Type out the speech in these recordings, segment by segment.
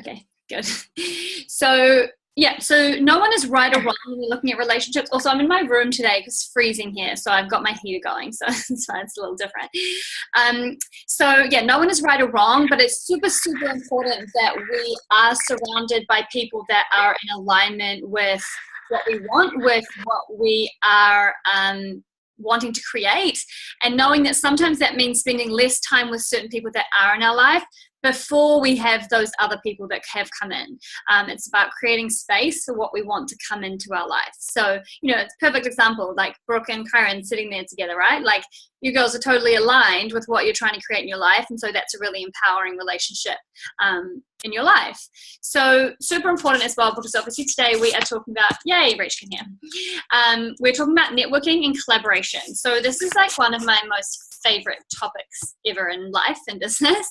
Okay, good. So yeah, so no one is right or wrong when we're looking at relationships. Also, I'm in my room today because it's freezing here, so I've got my heater going, so it's fine, it's a little different. So yeah, no one is right or wrong, but it's super, super important that we are surrounded by people that are in alignment with what we want, with what we are wanting to create, and knowing that sometimes that means spending less time with certain people that are in our life before we have those other people that have come in. It's about creating space for what we want to come into our life. So, you know, it's a perfect example, like Brooke and Kyron sitting there together, right? Like, you girls are totally aligned with what you're trying to create in your life, and so that's a really empowering relationship in your life. So super important as well, because obviously today we are talking about, yay, Rach can hear. We're talking about networking and collaboration. So this is like one of my most favorite topics ever in life and business,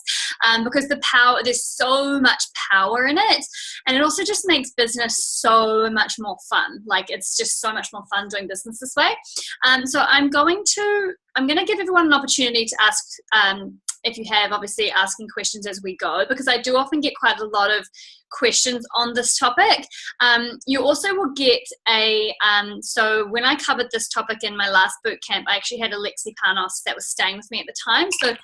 because there's so much power in it, and it also just makes business so much more fun. Like, it's just so much more fun doing business this way. So I'm going to give everyone an opportunity to ask, if you have, obviously asking questions as we go, because I do often get quite a lot of questions on this topic. You also will get so when I covered this topic in my last boot camp, I actually had Alexi Panos that was staying with me at the time. So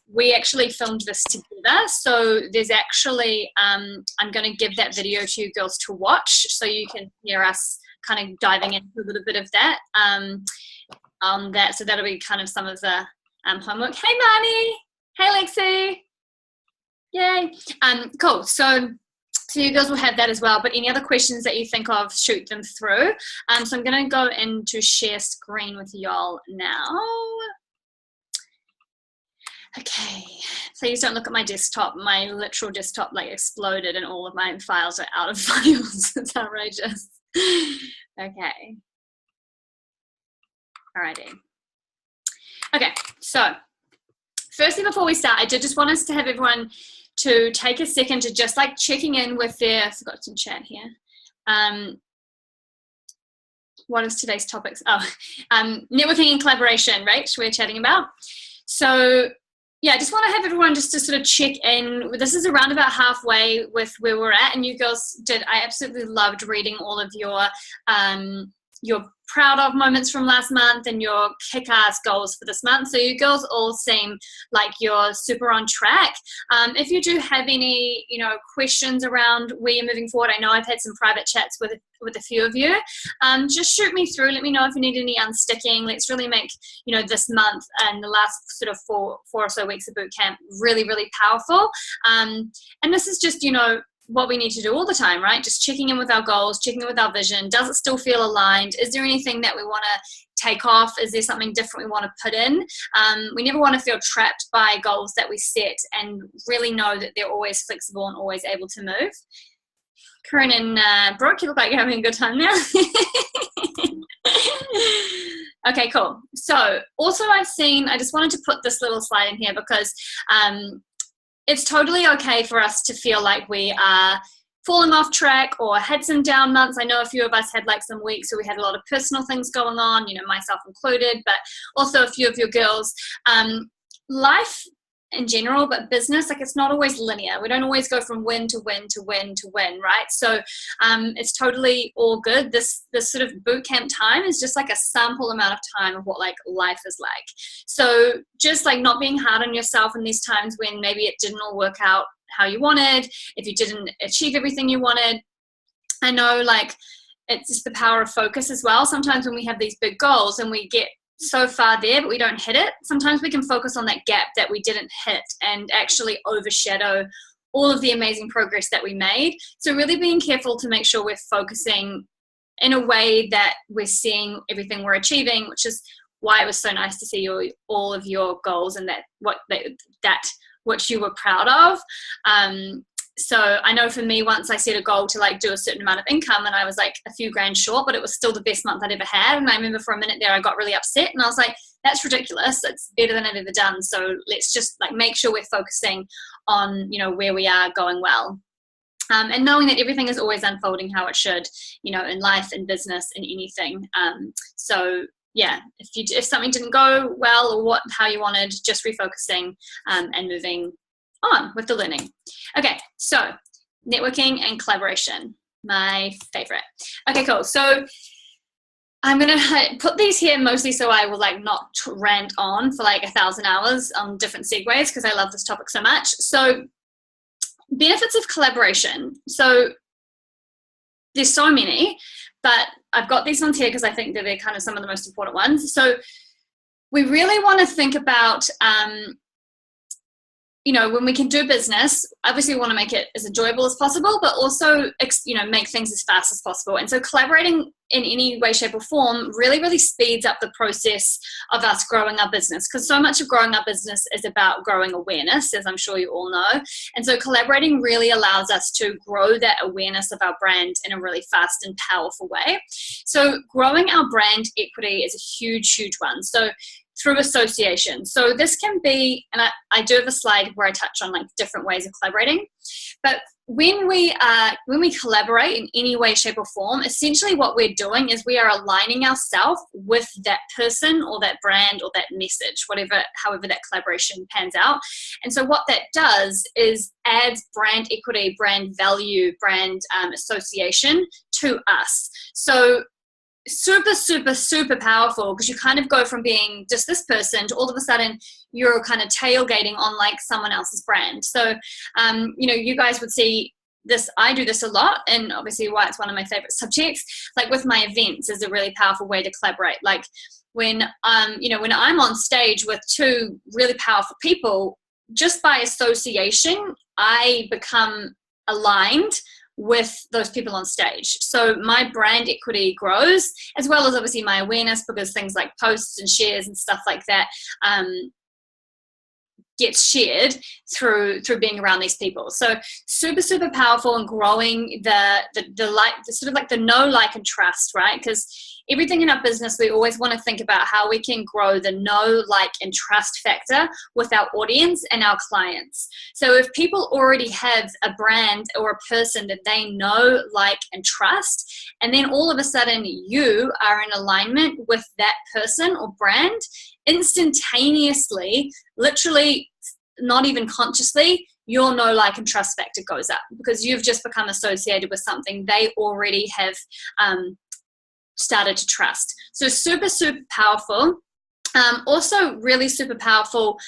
we actually filmed this together. So there's actually, I'm going to give that video to you girls to watch, so you can hear us kind of diving into a little bit of that. On that, so that'll be kind of some of the homework. Hey Marnie, hey Lexi, yay. Cool, so you guys will have that as well, but any other questions that you think of, shoot them through. So I'm going to go into share screen with y'all now. Okay, please don't look at my desktop. My literal desktop like exploded and all of my files are out of files. It's outrageous. Okay. Alrighty. Okay, so firstly, before we start, I did just want us to have everyone to take a second to just like checking in with I forgot some chat here. What is today's topics? Networking and collaboration, right? We're chatting about. So yeah, I just want to have everyone just to sort of check in. This is around about halfway with where we're at, and you girls did. I absolutely loved reading all of your proud of moments from last month and your kick-ass goals for this month. So you girls all seem like you're super on track. If you do have any, questions around where you're moving forward, I know I've had some private chats with a few of you. Just shoot me through. Let me know if you need any unsticking. Let's really make, this month and the last sort of four or so weeks of boot camp really, really powerful. And this is just, what we need to do all the time, right? Just checking in with our goals, checking in with our vision. Does it still feel aligned? Is there anything that we want to take off? Is there something different we want to put in? We never want to feel trapped by goals that we set, and really know that they're always flexible and always able to move. Corinne and Brooke, you look like you're having a good time now. Okay, cool. So also I just wanted to put this little slide in here because it's totally okay for us to feel like we are falling off track or had some down months. I know a few of us had like some weeks where we had a lot of personal things going on, myself included, but also a few of your girls. Life in general, but business, like, it's not always linear. We don't always go from win to win to win to win, right? So it's totally all good. This sort of boot camp time is just like a sample amount of time of what like life is like. So just like not being hard on yourself in these times when maybe it didn't all work out how you wanted, if you didn't achieve everything you wanted. I know, like, it's just the power of focus as well. Sometimes when we have these big goals and we get so far there but we don't hit it, sometimes we can focus on that gap that we didn't hit and actually overshadow all of the amazing progress that we made. So really being careful to make sure we're focusing in a way that we're seeing everything we're achieving, which is why it was so nice to see all of your goals and that what you were proud of. So I know for me, once I set a goal to like do a certain amount of income and I was like a few grand short, but it was still the best month I'd ever had. And I remember for a minute there, I got really upset and I was like, that's ridiculous. It's better than I've ever done. So let's just like make sure we're focusing on, where we are going well. And knowing that everything is always unfolding how it should, in life, in business, in anything. So yeah, if something didn't go well or how you wanted, just refocusing and moving on with the learning. Okay, so networking and collaboration, my favorite. Okay, cool. So I'm going to put these here mostly so I will like not rant on for like 1,000 hours on different segues because I love this topic so much. So benefits of collaboration. So there's so many, but I've got these ones here because I think that they're kind of some of the most important ones. So we really want to think about, you know, when we can do business, obviously we want to make it as enjoyable as possible, but also, you know, make things as fast as possible. And so collaborating in any way, shape or form really, really speeds up the process of us growing our business, because so much of growing our business is about growing awareness, as I'm sure you all know. And so collaborating really allows us to grow that awareness of our brand in a really fast and powerful way. So growing our brand equity is a huge, huge one. So through association. So this can be, and I do have a slide where I touch on like different ways of collaborating, but when we collaborate in any way, shape or form, essentially what we're doing is we are aligning ourselves with that person or that brand or that message, however that collaboration pans out. And so what that does is adds brand equity, brand value, brand association to us. So super, super, super powerful, because you kind of go from being just this person to all of a sudden you're kind of tailgating on like someone else's brand. So, you know, you guys would see this, I do this a lot, and obviously why it's one of my favorite subjects, like with my events is a really powerful way to collaborate. Like when, you know, when I'm on stage with two really powerful people, just by association, I become aligned with those people on stage. So my brand equity grows, as well as obviously my awareness, because things like posts and shares and stuff like that gets shared through being around these people. So super, super powerful in growing the sort of like the know, like, and trust, right? Because everything in our business, we always want to think about how we can grow the know, like, and trust factor with our audience and our clients. So if people already have a brand or a person that they know, like, and trust, and then all of a sudden you are in alignment with that person or brand, instantaneously, literally not even consciously, your know, like, and trust factor goes up, because you've just become associated with something they already have started to trust. So super, super powerful. Also really super powerful,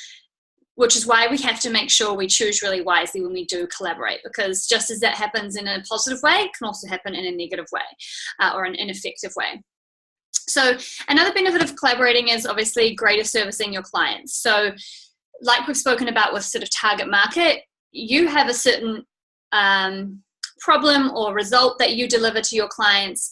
which is why we have to make sure we choose really wisely when we do collaborate, because just as that happens in a positive way, it can also happen in a negative way or an ineffective way. So another benefit of collaborating is obviously greater servicing your clients. So like we've spoken about with sort of target market, you have a certain problem or result that you deliver to your clients,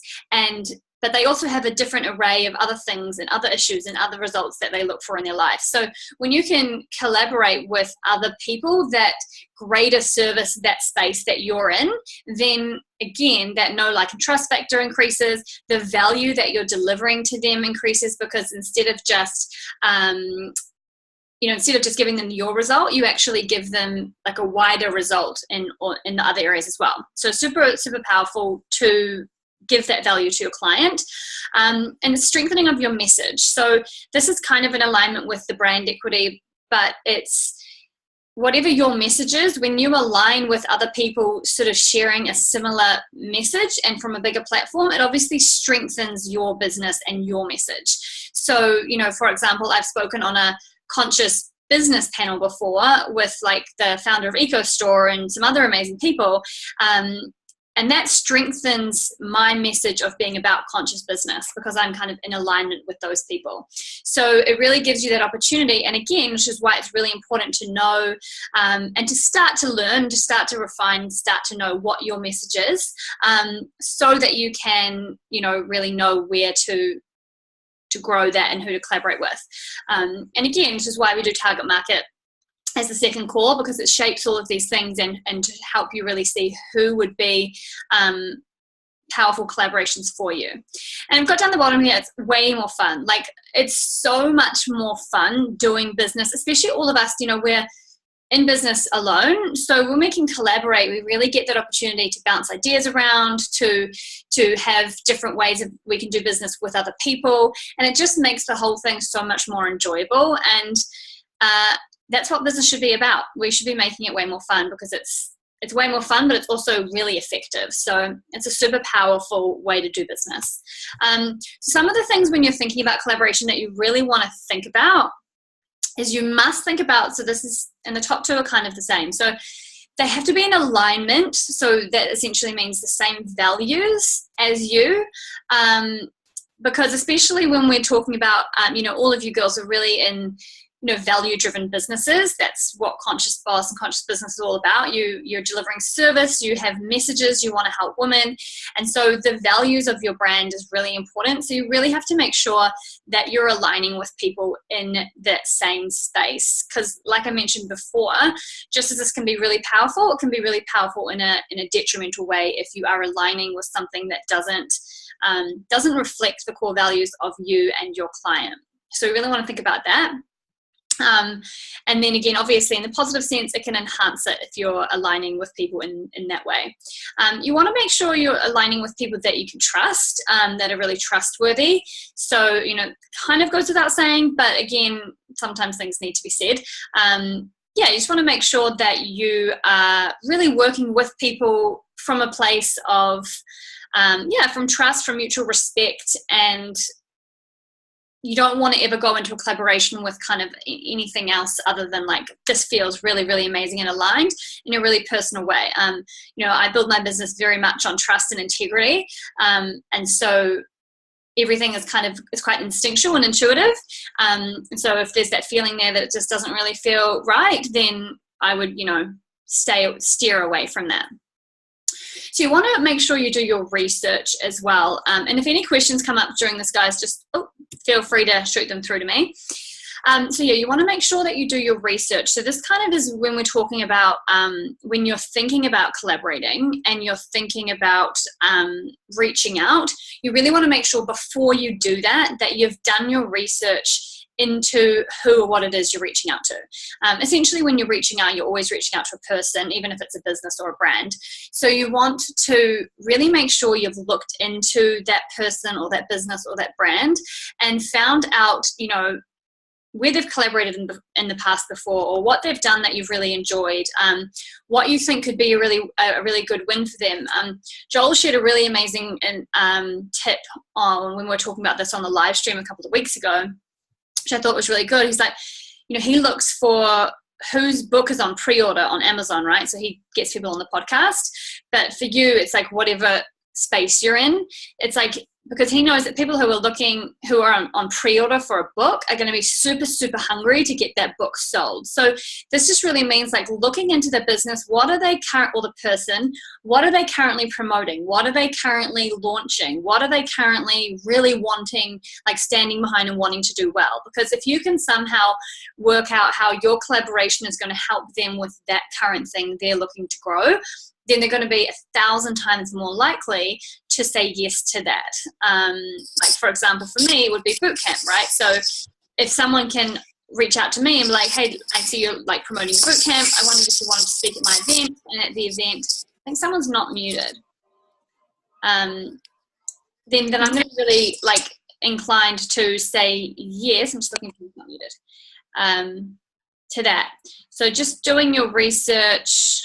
but they also have a different array of other things and other issues and other results that they look for in their life. So when you can collaborate with other people that greater service that space that you're in, then again, that know, like, and trust factor increases, the value that you're delivering to them increases, because instead of just giving them your result, you actually give them like a wider result in the other areas as well. So super, super powerful to give that value to your client. And the strengthening of your message. So this is kind of in alignment with the brand equity, but it's whatever your message is, when you align with other people sort of sharing a similar message and from a bigger platform, it obviously strengthens your business and your message. So, you know, for example, I've spoken on a conscious business panel before with like the founder of EcoStore and some other amazing people. And that strengthens my message of being about conscious business, because I'm kind of in alignment with those people. So it really gives you that opportunity. And again, which is why it's really important to know and to start to learn, to start to refine, start to know what your message is, so that you can, you know, really know where to grow that and who to collaborate with. And again, which is why we do target market as the second core, because it shapes all of these things and to help you really see who would be powerful collaborations for you. And I've got down the bottom here, it's way more fun. Like, it's so much more fun doing business, especially all of us, you know, we're in business alone. So when we can collaborate, we really get that opportunity to bounce ideas around, to have different ways of we can do business with other people. And it just makes the whole thing so much more enjoyable. And that's what business should be about. We should be making it way more fun, because it's it's way more fun, but it's also really effective. So it's a super powerful way to do business. Some of the things when you're thinking about collaboration that you really want to think about is you must think about, so this is, and the top two are kind of the same. So they have to be in alignment. So that essentially means the same values as you. Because especially when we're talking about, all of you girls are really in, value-driven businesses. That's what Conscious Boss and Conscious Business is all about. You're delivering service, you have messages, you want to help women. And so the values of your brand is really important. So you really have to make sure that you're aligning with people in that same space. Because like I mentioned before, just as this can be really powerful, it can be really powerful in a detrimental way if you are aligning with something that doesn't reflect the core values of you and your client. So you really want to think about that. And then again, obviously in the positive sense, it can enhance it if you're aligning with people in that way. You want to make sure you're aligning with people that you can trust, that are really trustworthy. So, kind of goes without saying, but again, sometimes things need to be said. You just want to make sure that you are really working with people from a place of, from trust, from mutual respect, and you don't want to ever go into a collaboration with kind of anything else other than like, this feels really, really amazing and aligned in a really personal way. I build my business very much on trust and integrity. And so everything is it's quite instinctual and intuitive. And so if there's that feeling there that it just doesn't really feel right, then I would, steer away from that. So you want to make sure you do your research as well. And if any questions come up during this, guys, just feel free to shoot them through to me. You want to make sure that you do your research. So this kind of is when we're talking about when you're thinking about collaborating and you're thinking about reaching out, you really want to make sure before you do that you've done your research into who or what it is you're reaching out to. Essentially, when you're reaching out, you're always reaching out to a person, even if it's a business or a brand. So you want to really make sure you've looked into that person or that business or that brand and found out, where they've collaborated in the past before, or what they've done that you've really enjoyed, what you think could be a really good win for them. Joel shared a really amazing tip on when we were talking about this on the live stream a couple of weeks ago, which I thought was really good. He's like, he looks for whose book is on pre-order on Amazon, right? So he gets people on the podcast. But for you, it's like whatever space you're in, it's like, because he knows that people who are on pre-order for a book are going to be super, super hungry to get that book sold. So this just really means like looking into the business, what are they or the person, what are they currently promoting? What are they currently launching? What are they currently really wanting, like standing behind and wanting to do well? Because if you can somehow work out how your collaboration is going to help them with that current thing they're looking to grow, then they're going to be 1,000 times more likely to say yes to that. Like for example, for me, it would be boot camp, right? So if someone can reach out to me and be like, hey, I see you're like promoting boot camp. I wondered if you wanted to speak at my event. And at the event, I think someone's not muted. Then I'm going to be really like inclined to say yes. I'm just looking for who's not muted to that. So just doing your research.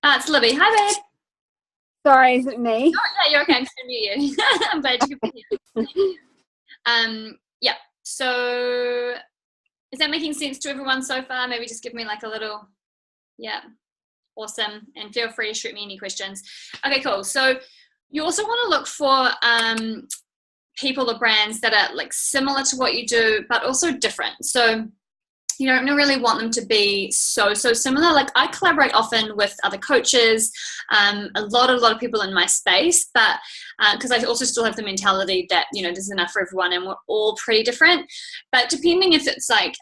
It's Libby. Hi, babe. Sorry, is it me? Oh, yeah, you're okay. I'm going to mute you. I'm glad you could be here. So is that making sense to everyone so far? Maybe just give me like a little, awesome. And feel free to shoot me any questions. Okay, cool. So you also want to look for people or brands that are like similar to what you do, but also different. So you don't really want them to be so similar. Like I collaborate often with other coaches, a lot of people in my space, but because I also still have the mentality that, there's enough for everyone and we're all pretty different. But depending if it's like,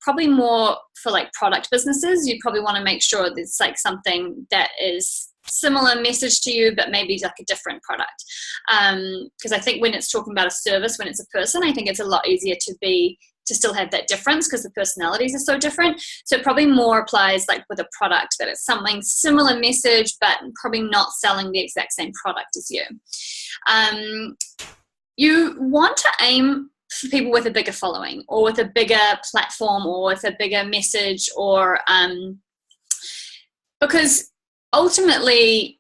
probably more for like product businesses, you'd probably want to make sure there's like something that is similar message to you, but maybe like a different product. Because I think when it's talking about a service, when it's a person, I think it's a lot easier to still have that difference because the personalities are so different. So it probably more applies like with a product that it's something similar message, but probably not selling the exact same product as you. You want to aim for people with a bigger following or with a bigger platform or with a bigger message or because ultimately,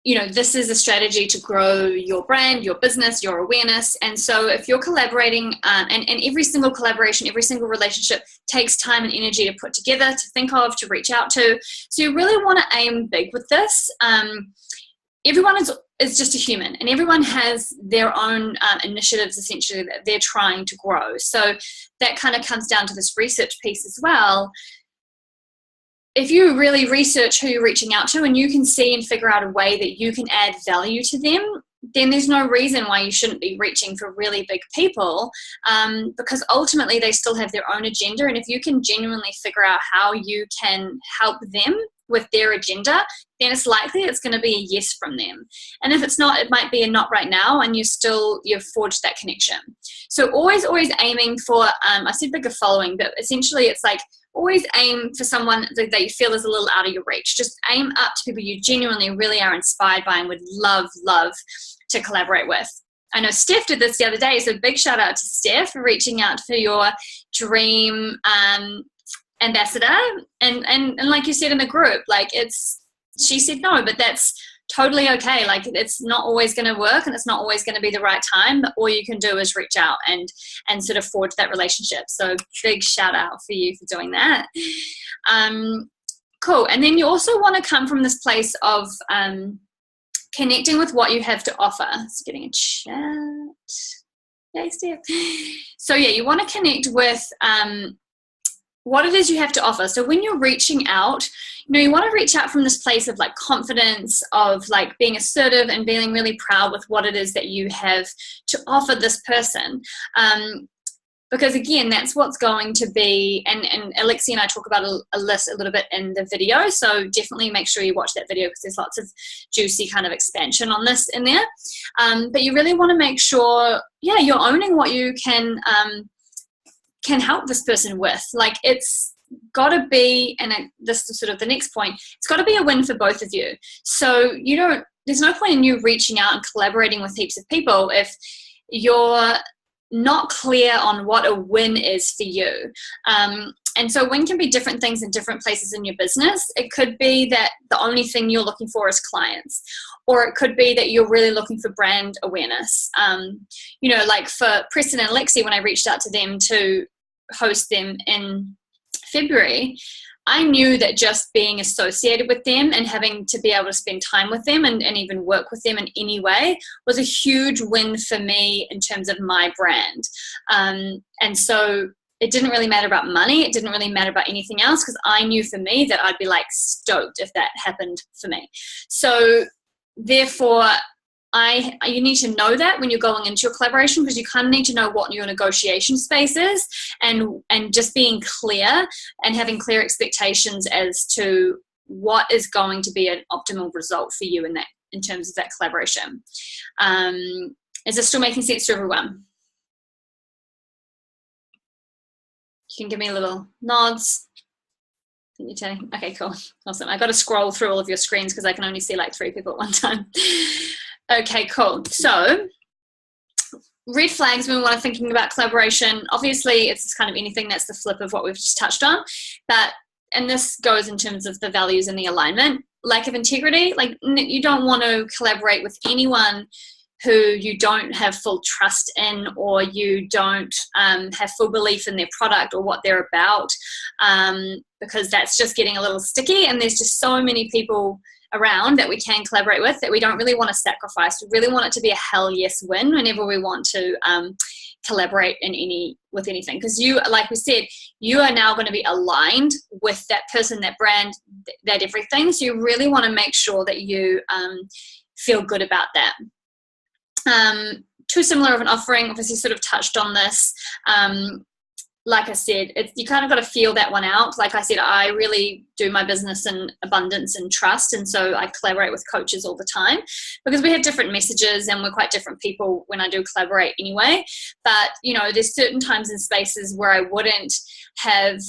this is a strategy to grow your brand, your business, your awareness. And so if you're collaborating, and every single collaboration, every single relationship takes time and energy to put together, to think of, to reach out to. So you really want to aim big with this. Everyone is just a human, and everyone has their own initiatives essentially that they're trying to grow. So that kind of comes down to this research piece as well. If you really research who you're reaching out to and you can see and figure out a way that you can add value to them, then there's no reason why you shouldn't be reaching for really big people, because ultimately they still have their own agenda. And if you can genuinely figure out how you can help them with their agenda, then it's likely it's going to be a yes from them. And if it's not, it might be a not right now, and you've forged that connection. So always aiming for, I said bigger following, but essentially it's like, always aim for someone that you feel is a little out of your reach. Just aim up to people you genuinely really are inspired by and would love to collaborate with. I know Steph did this the other day, so big shout out to Steph for reaching out for your dream ambassador. And like you said in the group, she said no, but that's totally okay. Like, it's not always going to work, and it's not always going to be the right time, but all you can do is reach out and sort of forge that relationship. So big shout out for you for doing that. Cool. And then you also want to come from this place of connecting with what you have to offer. It's getting a chat. Yay, Steph. So yeah, you want to connect with what it is you have to offer. So when you're reaching out, you want to reach out from this place of like confidence, of like being assertive and being really proud with what it is that you have to offer this person. Because again, that's what's going to be, and Alexi and I talk about a list a little bit in the video. So definitely make sure you watch that video, because there's lots of juicy kind of expansion on this in there. But you really want to make sure, you're owning what you can help this person with. Like, it's got to be, and this is sort of the next point, it's got to be a win for both of you. So there's no point in you reaching out and collaborating with heaps of people if you're not clear on what a win is for you. And so win can be different things in different places in your business. It could be that the only thing you're looking for is clients, or it could be that you're really looking for brand awareness. Like for Preston and Lexi, when I reached out to them to host them in February, I knew that just being associated with them and having to be able to spend time with them and even work with them in any way was a huge win for me in terms of my brand. And so it didn't really matter about money. It didn't really matter about anything else, because I knew for me that I'd be like stoked if that happened for me. So therefore, you need to know that when you're going into your collaboration, because you kind of need to know what your negotiation space is, and just being clear and having clear expectations as to what is going to be an optimal result for you in terms of that collaboration. Is this still making sense to everyone? You can give me a little nods. Okay, cool. Awesome. I got to scroll through all of your screens because I can only see like 3 people at one time. Okay, cool. So red flags when we're thinking about collaboration, obviously it's kind of anything that's the flip of what we've just touched on, and this goes in terms of the values and the alignment. Lack of integrity, like you don't want to collaborate with anyone who you don't have full trust in, or you don't have full belief in their product or what they're about, because that's just getting a little sticky, and there's just so many people around that we can collaborate with that we don't really want to sacrifice. We really want it to be a hell yes win whenever we want to collaborate with anything, because like we said, you are now going to be aligned with that person, that brand, that everything. So you really want to make sure that you feel good about that. Too similar of an offering, obviously sort of touched on this. Like I said, you kind of got to feel that one out. Like I said, I really do my business in abundance and trust, and so I collaborate with coaches all the time because we have different messages and we're quite different people when I do collaborate anyway. But there's certain times and spaces where I wouldn't have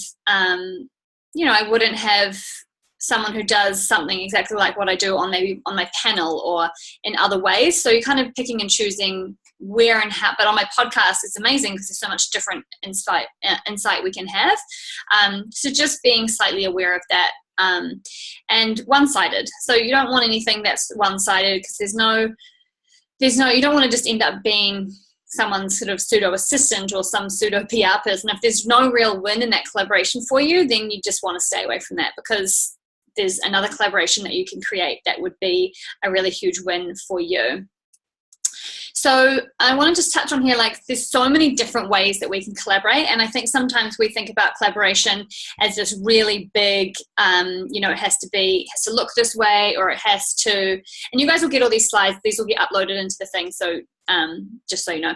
someone who does something exactly like what I do on my panel or in other ways. So you're kind of picking and choosing where and how. But on my podcast, it's amazing because there's so much different insight we can have. So just being slightly aware of that and one-sided. So you don't want anything that's one-sided, because you don't want to just end up being someone's sort of pseudo assistant or some pseudo PR person. If there's no real win in that collaboration for you, then you just want to stay away from that, because there's another collaboration that you can create that would be a really huge win for you. So I want to just touch on here, like, there's so many different ways that we can collaborate. And I think sometimes we think about collaboration as this really big, it has to look this way, or it has to, and you guys will get all these slides. These will get uploaded into the thing. So just so you know.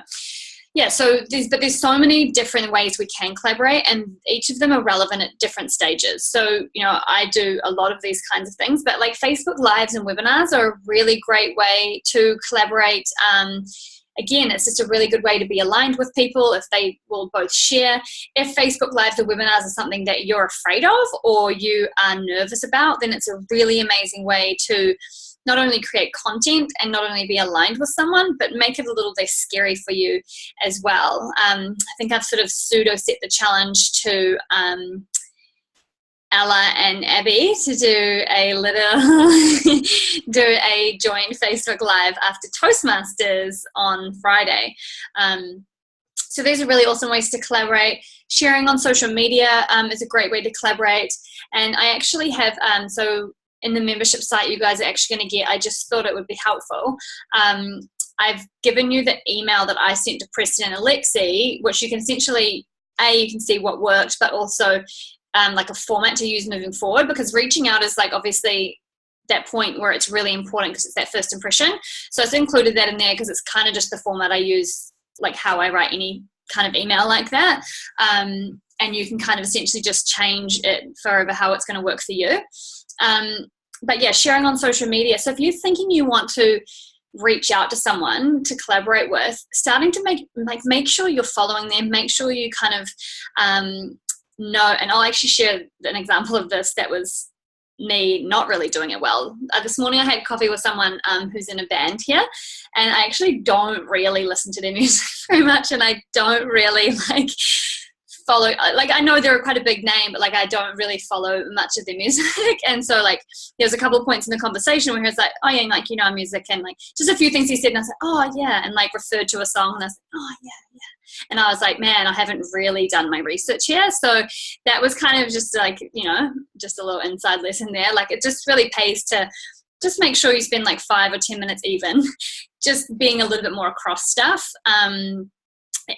Yeah, so there's so many different ways we can collaborate, and each of them are relevant at different stages. So, I do a lot of these kinds of things, but like Facebook Lives and webinars are a really great way to collaborate. Again, it's just a really good way to be aligned with people if they will both share. If Facebook Lives or webinars are something that you're afraid of or you are nervous about, then it's a really amazing way to not only create content and not only be aligned with someone, but make it a little less scary for you as well. I think I've sort of pseudo set the challenge to Ella and Abby to do a joint Facebook Live after Toastmasters on Friday. So these are really awesome ways to collaborate. Sharing on social media is a great way to collaborate. And I actually have, so in the membership site you guys are actually going to get, I just thought it would be helpful. I've given you the email that I sent to Preston and Alexi, which you can essentially, you can see what worked, but also like a format to use moving forward, because reaching out is like obviously that point where it's really important because it's that first impression. So I've included that in there because it's kind of just the format I use, like how I write any kind of email like that. And you can kind of essentially just change it for how it's going to work for you. But yeah, sharing on social media. So if you're thinking you want to reach out to someone to collaborate with, starting to make sure you're following them, make sure you kind of know, and I'll actually share an example of this that was me not really doing it well. This morning I had coffee with someone who's in a band here, and I actually don't really listen to their music very much, and I don't really follow, like I know they're quite a big name, but like I don't really follow much of their music. And so like there was a couple of points in the conversation where he was like, oh yeah, like music, and like just a few things he said, and I was like, oh yeah, and like referred to a song, and I was like, oh yeah. And I was like, man, I haven't really done my research here. So that was kind of just like, just a little inside lesson there. Like it just really pays to just make sure you spend like 5 or 10 minutes even just being a little bit more across stuff.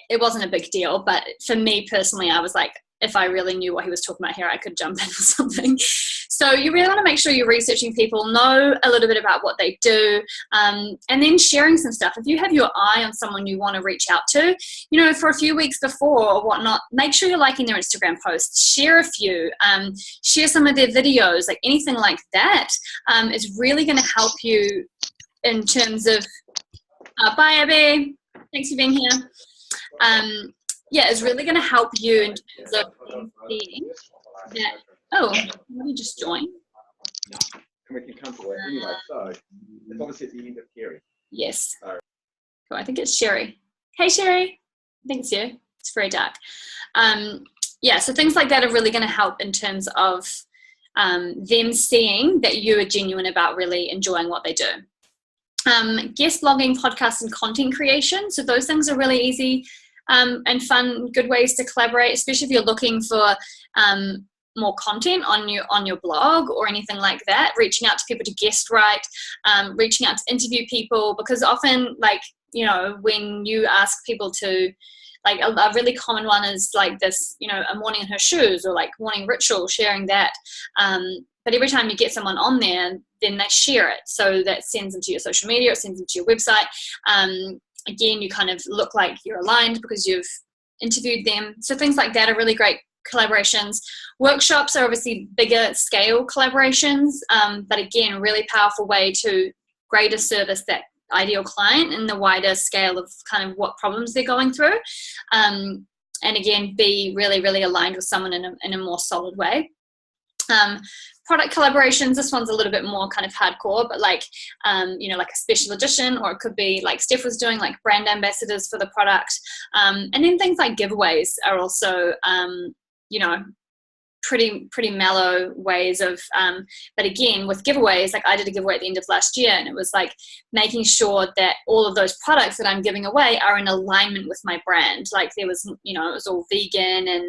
It wasn't a big deal, but for me personally, I was like, if I really knew what he was talking about here, I could jump in or something. So you really want to make sure you're researching people, know a little bit about what they do, and then sharing some stuff. If you have your eye on someone you want to reach out to, for a few weeks before or whatnot, make sure you're liking their Instagram posts, share a few, share some of their videos, like anything like that is really going to help you in terms of, bye Abby, thanks for being here. It's really going to help you in terms of seeing that. Oh, let me just join. And we can come to it anyway. So it's obviously at the end of Kerry. Yes. Cool. I think it's Sherry. Hey Sherry. I think it's you. It's very dark. So things like that are really going to help in terms of them seeing that you are genuine about really enjoying what they do. Guest blogging, podcast, and content creation. So those things are really easy and fun, good ways to collaborate, especially if you're looking for more content on your blog or anything like that. Reaching out to people to guest write, reaching out to interview people, because often, when you ask people to, like a really common one is like this, a morning in her shoes, or like morning ritual, sharing that. But every time you get someone on there, then they share it. So that sends them to your social media, it sends them to your website. Again, you kind of look like you're aligned because you've interviewed them. So things like that are really great collaborations. Workshops are obviously bigger scale collaborations, but again, a really powerful way to greater service that ideal client in the wider scale of kind of what problems they're going through. And again, be really, really aligned with someone in a more solid way. Product collaborations, this one's a little bit more kind of hardcore, but like a special edition, or it could be like Steph was doing, like brand ambassadors for the product. And then things like giveaways are also pretty mellow ways of but again, with giveaways, like I did a giveaway at the end of last year, and it was like making sure that all of those products that I'm giving away are in alignment with my brand. Like there was, it was all vegan, and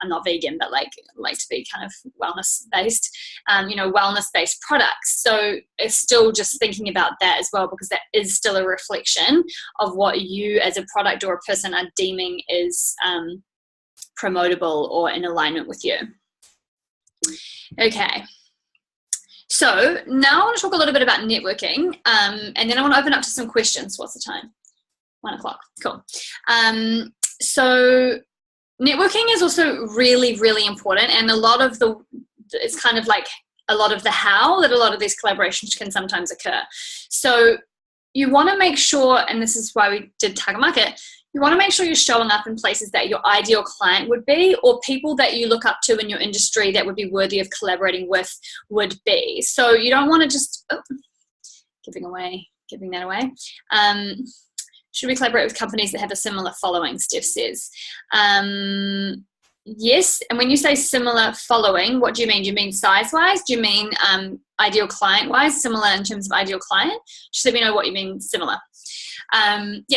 I'm not vegan, but like to be kind of wellness based, wellness based products. So it's still just thinking about that as well, because that is still a reflection of what you as a product or a person are deeming is promotable or in alignment with you. Okay, so now I want to talk a little bit about networking, and then I want to open up to some questions. What's the time? 1 o'clock. Cool. So networking is also really, really important, and it's kind of like a lot of the how that a lot of these collaborations can sometimes occur. So you want to make sure, and this is why we did target market, you want to make sure you're showing up in places that your ideal client would be, or people that you look up to in your industry that would be worthy of collaborating with would be. So you don't want to just, giving that away. Should we collaborate with companies that have a similar following, Steph says. Yes, and when you say similar following, what do you mean? Do you mean size-wise? Do you mean ideal client-wise, similar in terms of ideal client? Just let me know what you mean similar.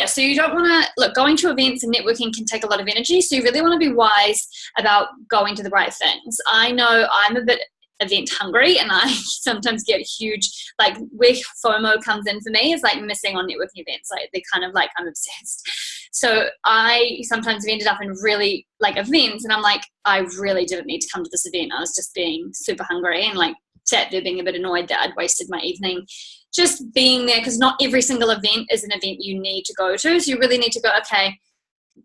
So you don't want to, look, going to events and networking can take a lot of energy, so you really want to be wise about going to the right things. I know I'm a bit event hungry, and I sometimes get huge, like where FOMO comes in for me is like missing on networking events. Like they're kind of like, I'm obsessed. So I sometimes have ended up in really like events, and I'm like, I really didn't need to come to this event. I was just being super hungry and like sat there being a bit annoyed that I'd wasted my evening just being there, because not every single event is an event you need to go to. So you really need to go, okay,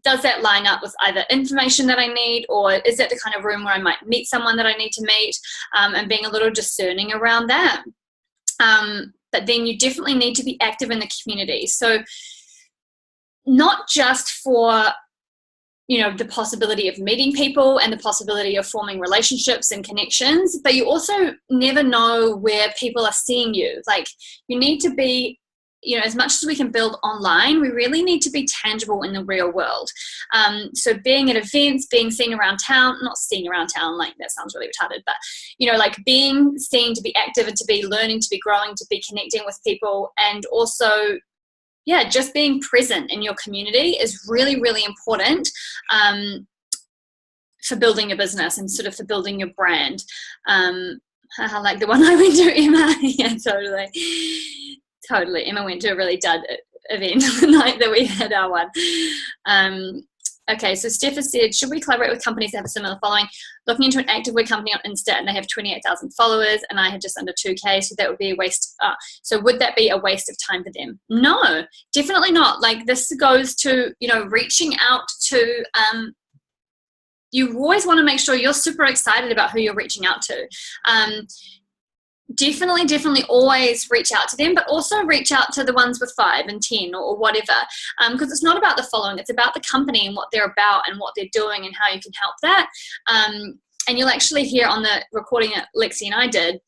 does that line up with either information that I need, or is that the kind of room where I might meet someone that I need to meet, and being a little discerning around that. But then you definitely need to be active in the community. So not just for, the possibility of meeting people and the possibility of forming relationships and connections, but you also never know where people are seeing you. Like you need to be, as much as we can build online, we really need to be tangible in the real world. So being at events, being seen around town, not seen around town, like that sounds really retarded, but, like being seen to be active and to be learning, to be growing, to be connecting with people, and also, just being present in your community is really, really important for building a business and sort of for building your brand. Like the one I went to, Emma. Yeah, totally. Emma went to a really dud event the night that we had our one. Okay, so Steph has said, should we collaborate with companies that have a similar following? Looking into an activewear company on Insta, and they have 28,000 followers, and I have just under 2K, so that would be a waste. So would that be a waste of time for them? No, definitely not. Like this goes to, reaching out to, you always want to make sure you're super excited about who you're reaching out to. Definitely always reach out to them, but also reach out to the ones with 5 and 10 or whatever, because it's not about the following, it's about the company and what they're about and what they're doing and how you can help that. And you'll actually hear on the recording that Lexi and I did,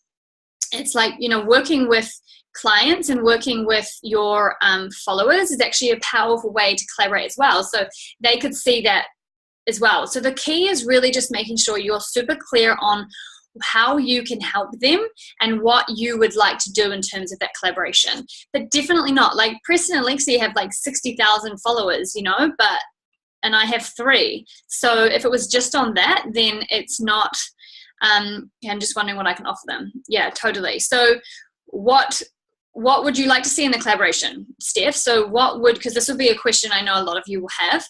it's like, working with clients and working with your followers is actually a powerful way to collaborate as well, so they could see that as well. So the key is really just making sure you're super clear on how you can help them and what you would like to do in terms of that collaboration. But definitely not like Preston and Lexi have like 60,000 followers, and I have 3. So if it was just on that, then it's not, I'm just wondering what I can offer them. Yeah, totally. So what would you like to see in the collaboration, Steph? So because this would be a question I know a lot of you will have,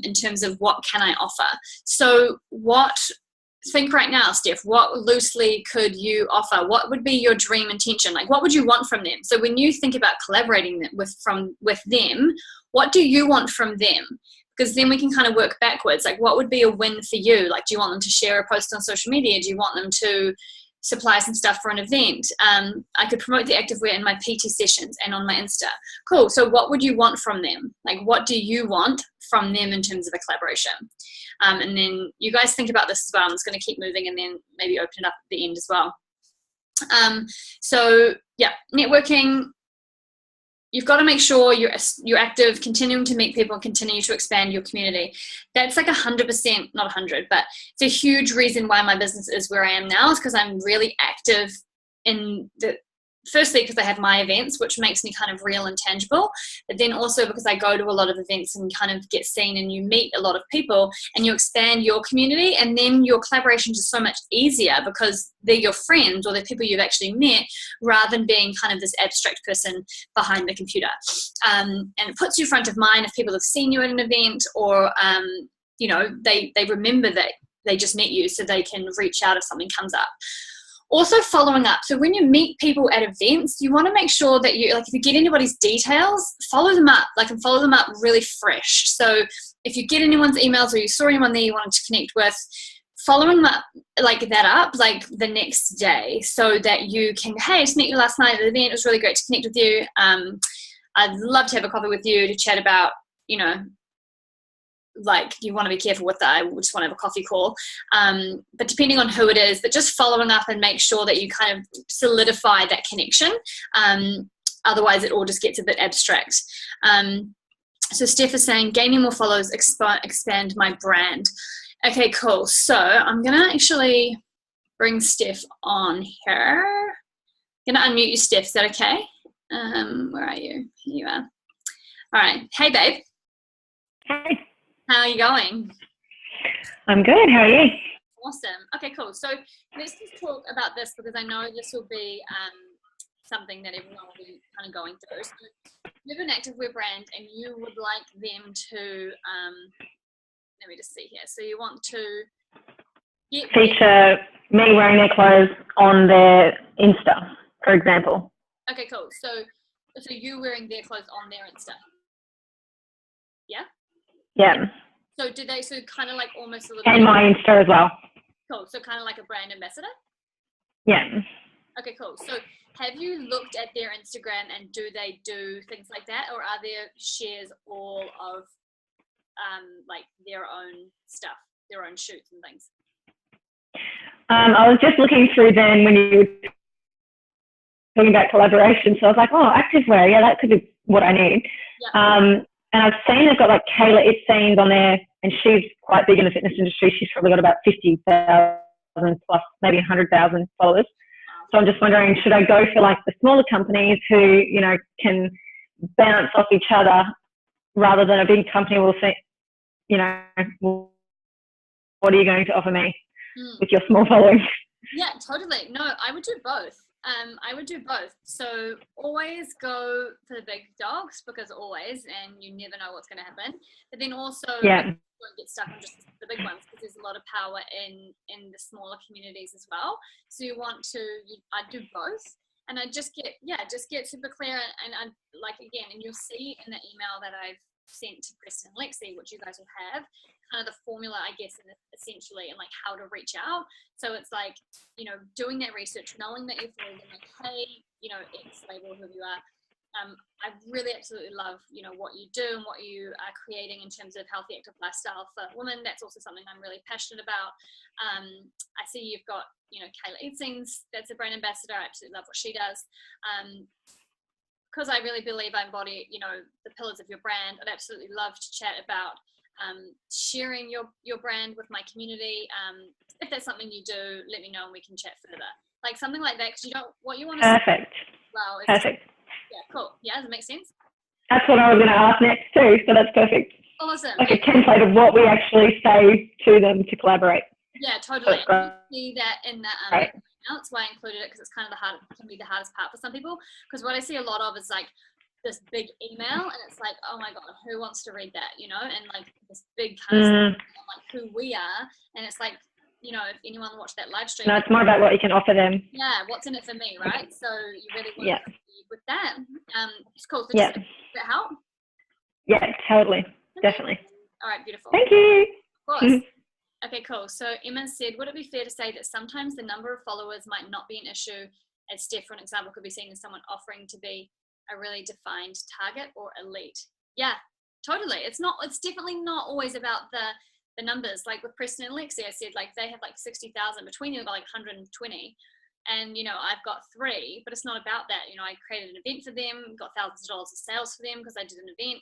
in terms of what can I offer? So think right now, Steph, what loosely could you offer? What would be your dream intention? Like, what would you want from them? So when you think about collaborating with them, what do you want from them? Because then we can kind of work backwards. Like, what would be a win for you? Like, do you want them to share a post on social media? Do you want them to supply some stuff for an event? I could promote the activewear in my PT sessions and on my Insta. Cool. So what would you want from them? Like, what do you want from them in terms of a collaboration? And then you guys think about this as well. I'm just going to keep moving and then maybe open it up at the end as well. So yeah, networking, you've got to make sure you're active, continuing to meet people, and continue to expand your community. That's like 100%, not 100, but it's a huge reason why my business is where I am now, is because I'm really active in firstly because I have my events, which makes me kind of real and tangible, but then also because I go to a lot of events and kind of get seen, and you meet a lot of people and you expand your community, and then your collaborations are so much easier because they're your friends or they're people you've actually met, rather than being kind of this abstract person behind the computer. And it puts you front of mind if people have seen you at an event, or they remember that they just met you, so they can reach out if something comes up. Also following up. So when you meet people at events, you want to make sure that you, like, if you get anybody's details, follow them up, and follow them up really fresh. So if you get anyone's emails or you saw anyone there you wanted to connect with, following them up like the next day, so that you can, hey, I just met you last night at the event. It was really great to connect with you. I'd love to have a coffee with you to chat about, you want to be careful with that. I just want to have a coffee call. But depending on who it is, but just following up and make sure that you kind of solidify that connection. Otherwise it all just gets a bit abstract. So Steph is saying, gaining more followers, expand my brand. Okay, cool. So I'm going to actually bring Steph on here. I'm going to unmute you, Steph. Is that okay? Where are you? Here you are. All right. Hey, babe. Hi. How are you going? I'm good. How are you? Awesome. Okay, cool. So let's just talk about this, because I know this will be something that everyone will be kind of going through. So you have an active web brand and you would like them to, let me just see here. So you want to feature me wearing their clothes on their Insta, for example. Okay, cool. So you wearing their clothes on their Insta? Yeah? Yeah. So kind of like almost a little and my Insta as well. Cool. So kind of like a brand ambassador? Yeah. Okay, cool. So have you looked at their Instagram, and do they do things like that, or are their shares all of their own stuff, their own shoots and things? I was just looking through them when you were talking about collaboration, so I was like, oh, activewear, yeah, that could be what I need. Yep. And I've seen they've got like Kayla Itzane's on there, and she's quite big in the fitness industry. She's probably got about 50,000 plus, maybe 100,000 followers. So I'm just wondering, should I go for like the smaller companies who, can bounce off each other, rather than a big company will say, what are you going to offer me with your small following? Yeah, totally. No, I would do both. So always go for the big dogs, because and you never know what's going to happen. But then also don't get stuck on just the big ones, because there's a lot of power in the smaller communities as well. So I'd do both. And I just get super clear, and and you'll see in the email that I've sent to Preston and Lexi, which you guys will have, kind of the formula, I guess, essentially, and how to reach out. So it's doing that research, knowing that you're following them, hey, X label, who you are. I really absolutely love, what you do and what you are creating in terms of healthy, active lifestyle for women. That's also something I'm really passionate about. I see you've got, Kayla Eatsings, that's a brand ambassador. I absolutely love what she does. Because I really believe I embody, the pillars of your brand. I'd absolutely love to chat about sharing your brand with my community. If that's something you do, let me know and we can chat further. Something like that, because what you want to Perfect. Well, perfect. Yeah, cool. Yeah, does it make sense? That's what I was going to ask next too, so that's perfect. Awesome. Like a template of what we actually say to them to collaborate. Yeah, totally. You see that in the that's why I included it, because it's kind of can be the hardest part for some people. Because what I see a lot of is this big email, and it's oh my god, who wants to read that? And this big kind of who we are, and it's if anyone watched that live stream. No, it's more about what you can offer them. Yeah, what's in it for me, right? So you really want to proceed with that. It's cool. So does that help? Yeah, totally. Definitely. All right, beautiful. Thank you. Of course. Okay, cool. So Emma said, would it be fair to say that sometimes the number of followers might not be an issue, as Steph, for an example, could be seen as someone offering to be a really defined target or elite? Yeah, totally. It's definitely not always about the numbers. With Preston and Lexi, I said they have 60,000 between them, 120. and, I've got 3, but it's not about that. I created an event for them, got thousands of dollars of sales for them because I did an event.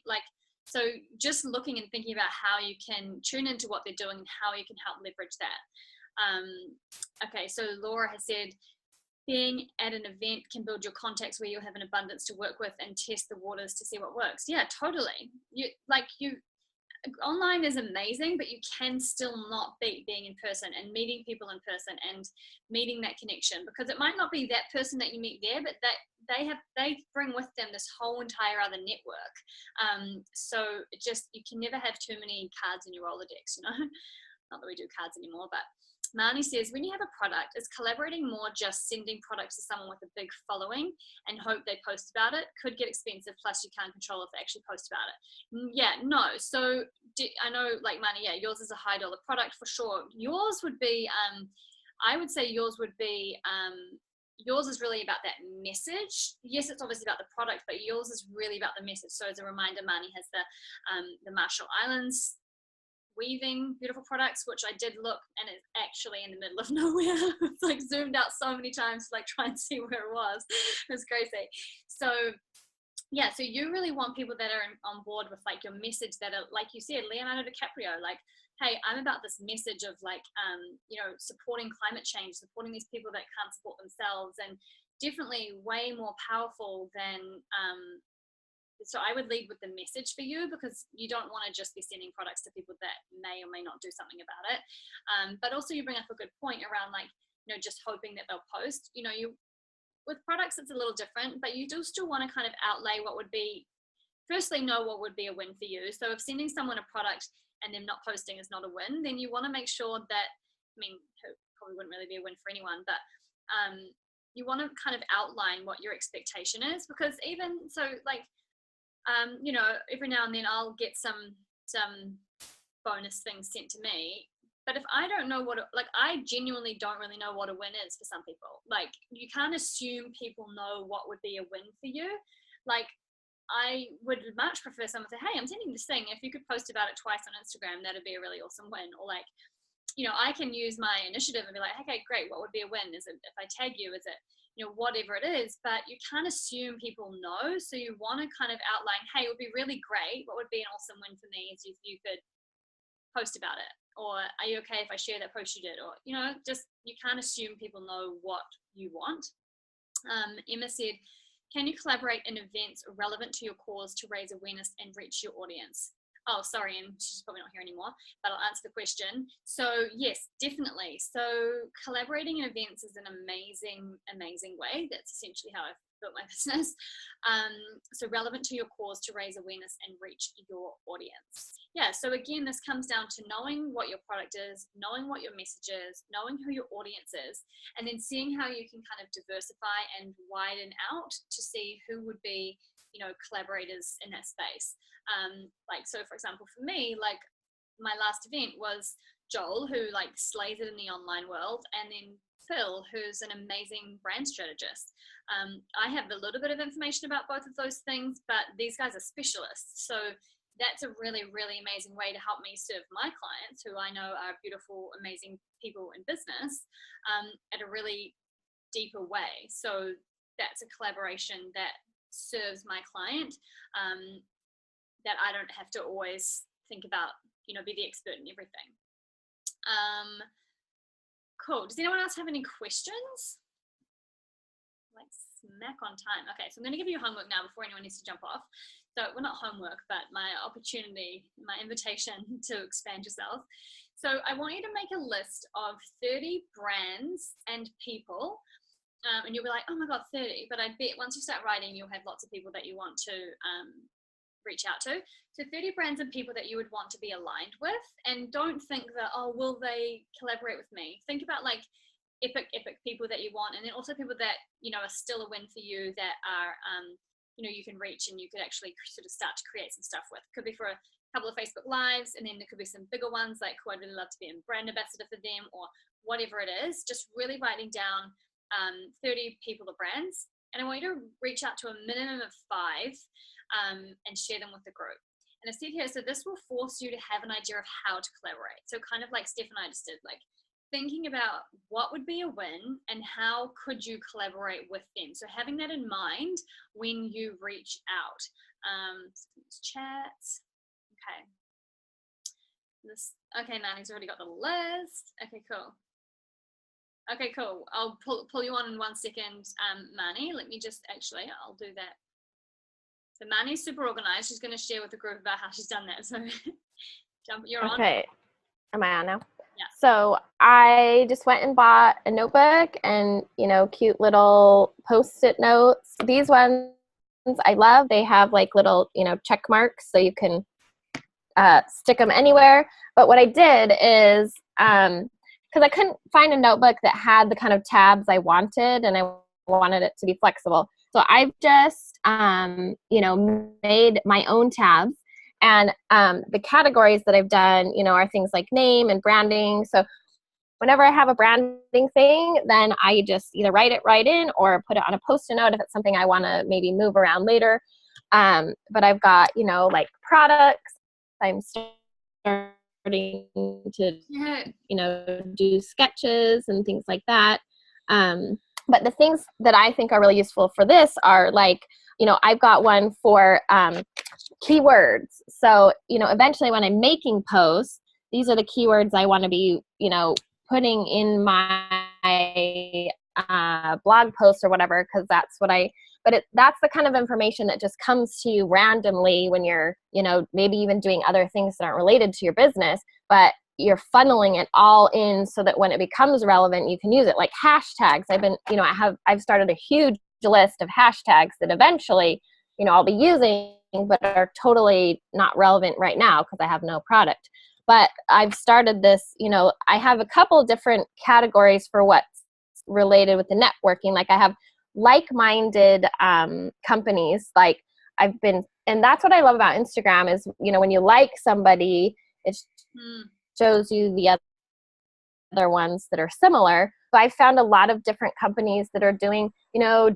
So just looking and thinking about how you can tune into what they're doing and how you can help leverage that. Okay, so Laura has said, being at an event can build your contacts where you'll have an abundance to work with and test the waters to see what works. Yeah, totally. Online is amazing, but you can still not beat being in person and meeting people in person and meeting that connection, because it might not be that person that you meet there, but that they bring with them this whole entire other network. So you can never have too many cards in your Rolodex, not that we do cards anymore. But Marnie says, when you have a product, is collaborating more just sending products to someone with a big following and hope they post about it? Could get expensive, plus you can't control if they actually post about it. Yeah, no. So I know, like, Marnie, yeah, yours is a $high product for sure. Yours would be, I would say yours would be, yours is really about that message. Yes, it's obviously about the product, but yours is really about the message. So as a reminder, Marnie has the Marshall Islands weaving beautiful products, which I did look, and it's actually in the middle of nowhere. It's like zoomed out so many times to like try and see where it was. It was crazy. So yeah, so you really want people that are on board with like your message, that are, like you said, Leonardo DiCaprio, like, hey, I'm about this message of like, supporting climate change, supporting these people that can't support themselves, and definitely way more powerful than, so I would lead with the message for you, because you don't want to just be sending products to people that may or may not do something about it. But also you bring up a good point around like, just hoping that they'll post. With products, it's a little different, but you do still want to kind of outlay what would be, firstly, know what would be a win for you. So if sending someone a product and them not posting is not a win, then you want to make sure that, it probably wouldn't really be a win for anyone, but you want to kind of outline what your expectation is, because even so, like, every now and then I'll get some bonus things sent to me. But if I don't know I genuinely don't really know what a win is for some people. Like, you can't assume people know what would be a win for you. Like, I would much prefer someone to say, hey, I'm sending this thing. If you could post about it twice on Instagram, that'd be a really awesome win. Or like, I can use my initiative and be like, okay, great. What would be a win? Is it if I tag you? Is it, whatever it is? But you can't assume people know. So you want to kind of outline, hey, it would be really great. What would be an awesome win for me is if you could post about it. Or are you okay if I share that post you did? Or, just, you can't assume people know what you want. Emma said, can you collaborate in events relevant to your cause to raise awareness and reach your audience? Oh, sorry, and she's probably not here anymore, but I'll answer the question. So yes, definitely. So collaborating in events is an amazing, amazing way. That's essentially how I've built my business. So relevant to your cause to raise awareness and reach your audience. Yeah, so again, this comes down to knowing what your product is, knowing what your message is, knowing who your audience is, and then seeing how you can kind of diversify and widen out to see who would be, collaborators in that space. So for example, for me, like, my last event was Joel, who like slays it in the online world, and then Phil, who's an amazing brand strategist. I have a little bit of information about both of those things, but these guys are specialists. So that's a really, really amazing way to help me serve my clients, who I know are beautiful, amazing people in business, at a really deeper way. So that's a collaboration that serves my client, that I don't have to always think about, be the expert in everything. Cool. Does anyone else have any questions? Like smack on time. Okay, so I'm going to give you homework now before anyone needs to jump off. So, well, not homework, but my opportunity, my invitation to expand yourself. So I want you to make a list of 30 brands and people, and you'll be like, oh my God, 30. But I bet once you start writing, you'll have lots of people that you want to reach out to. So 30 brands and people that you would want to be aligned with, and don't think that, oh, will they collaborate with me? Think about like epic people that you want, and then also people that, are still a win for you, that are, you can reach and you could actually sort of start to create some stuff with. Could be for a couple of Facebook Lives, and then there could be some bigger ones like who I'd really love to be a brand ambassador for them, or whatever it is. Just really writing down 30 people or brands, and I want you to reach out to a minimum of 5 and share them with the group. And I said here, so this will force you to have an idea of how to collaborate. So kind of like Steph and I just did, like, thinking about what would be a win and how could you collaborate with them. So having that in mind when you reach out. Chats. Okay. Okay, Manny's already got the list. Okay, cool. Okay, cool. I'll pull you on in 1 second, Manny. Let me just I'll do that. So Manny's super organized. She's going to share with the group about how she's done that. So you're on. Okay. Am I on now? Yeah. So I just went and bought a notebook and, cute little Post-it notes. These ones I love. They have like little, check marks so you can stick them anywhere. But what I did is, because I couldn't find a notebook that had the kind of tabs I wanted, and I wanted it to be flexible. So I've just, made my own tabs. And the categories that I've done, are things like name and branding. So whenever I have a branding thing, then I just either write it right in or put it on a Post-it note if it's something I want to maybe move around later. But I've got, like products. I'm starting to, do sketches and things like that. But the things that I think are really useful for this are like, I've got one for keywords. So, eventually when I'm making posts, these are the keywords I want to be, putting in my blog post or whatever, because that's what that's the kind of information that just comes to you randomly when you're, maybe even doing other things that aren't related to your business, but you're funneling it all in so that when it becomes relevant, you can use it. Like hashtags. I've started a huge list of hashtags that eventually, I'll be using, but are totally not relevant right now because I have no product. But I've started this, I have a couple different categories for what's related with the networking. Like I have like-minded companies. Like and that's what I love about Instagram is, when you like somebody, it shows you the other ones that are similar. So I found a lot of different companies that are doing,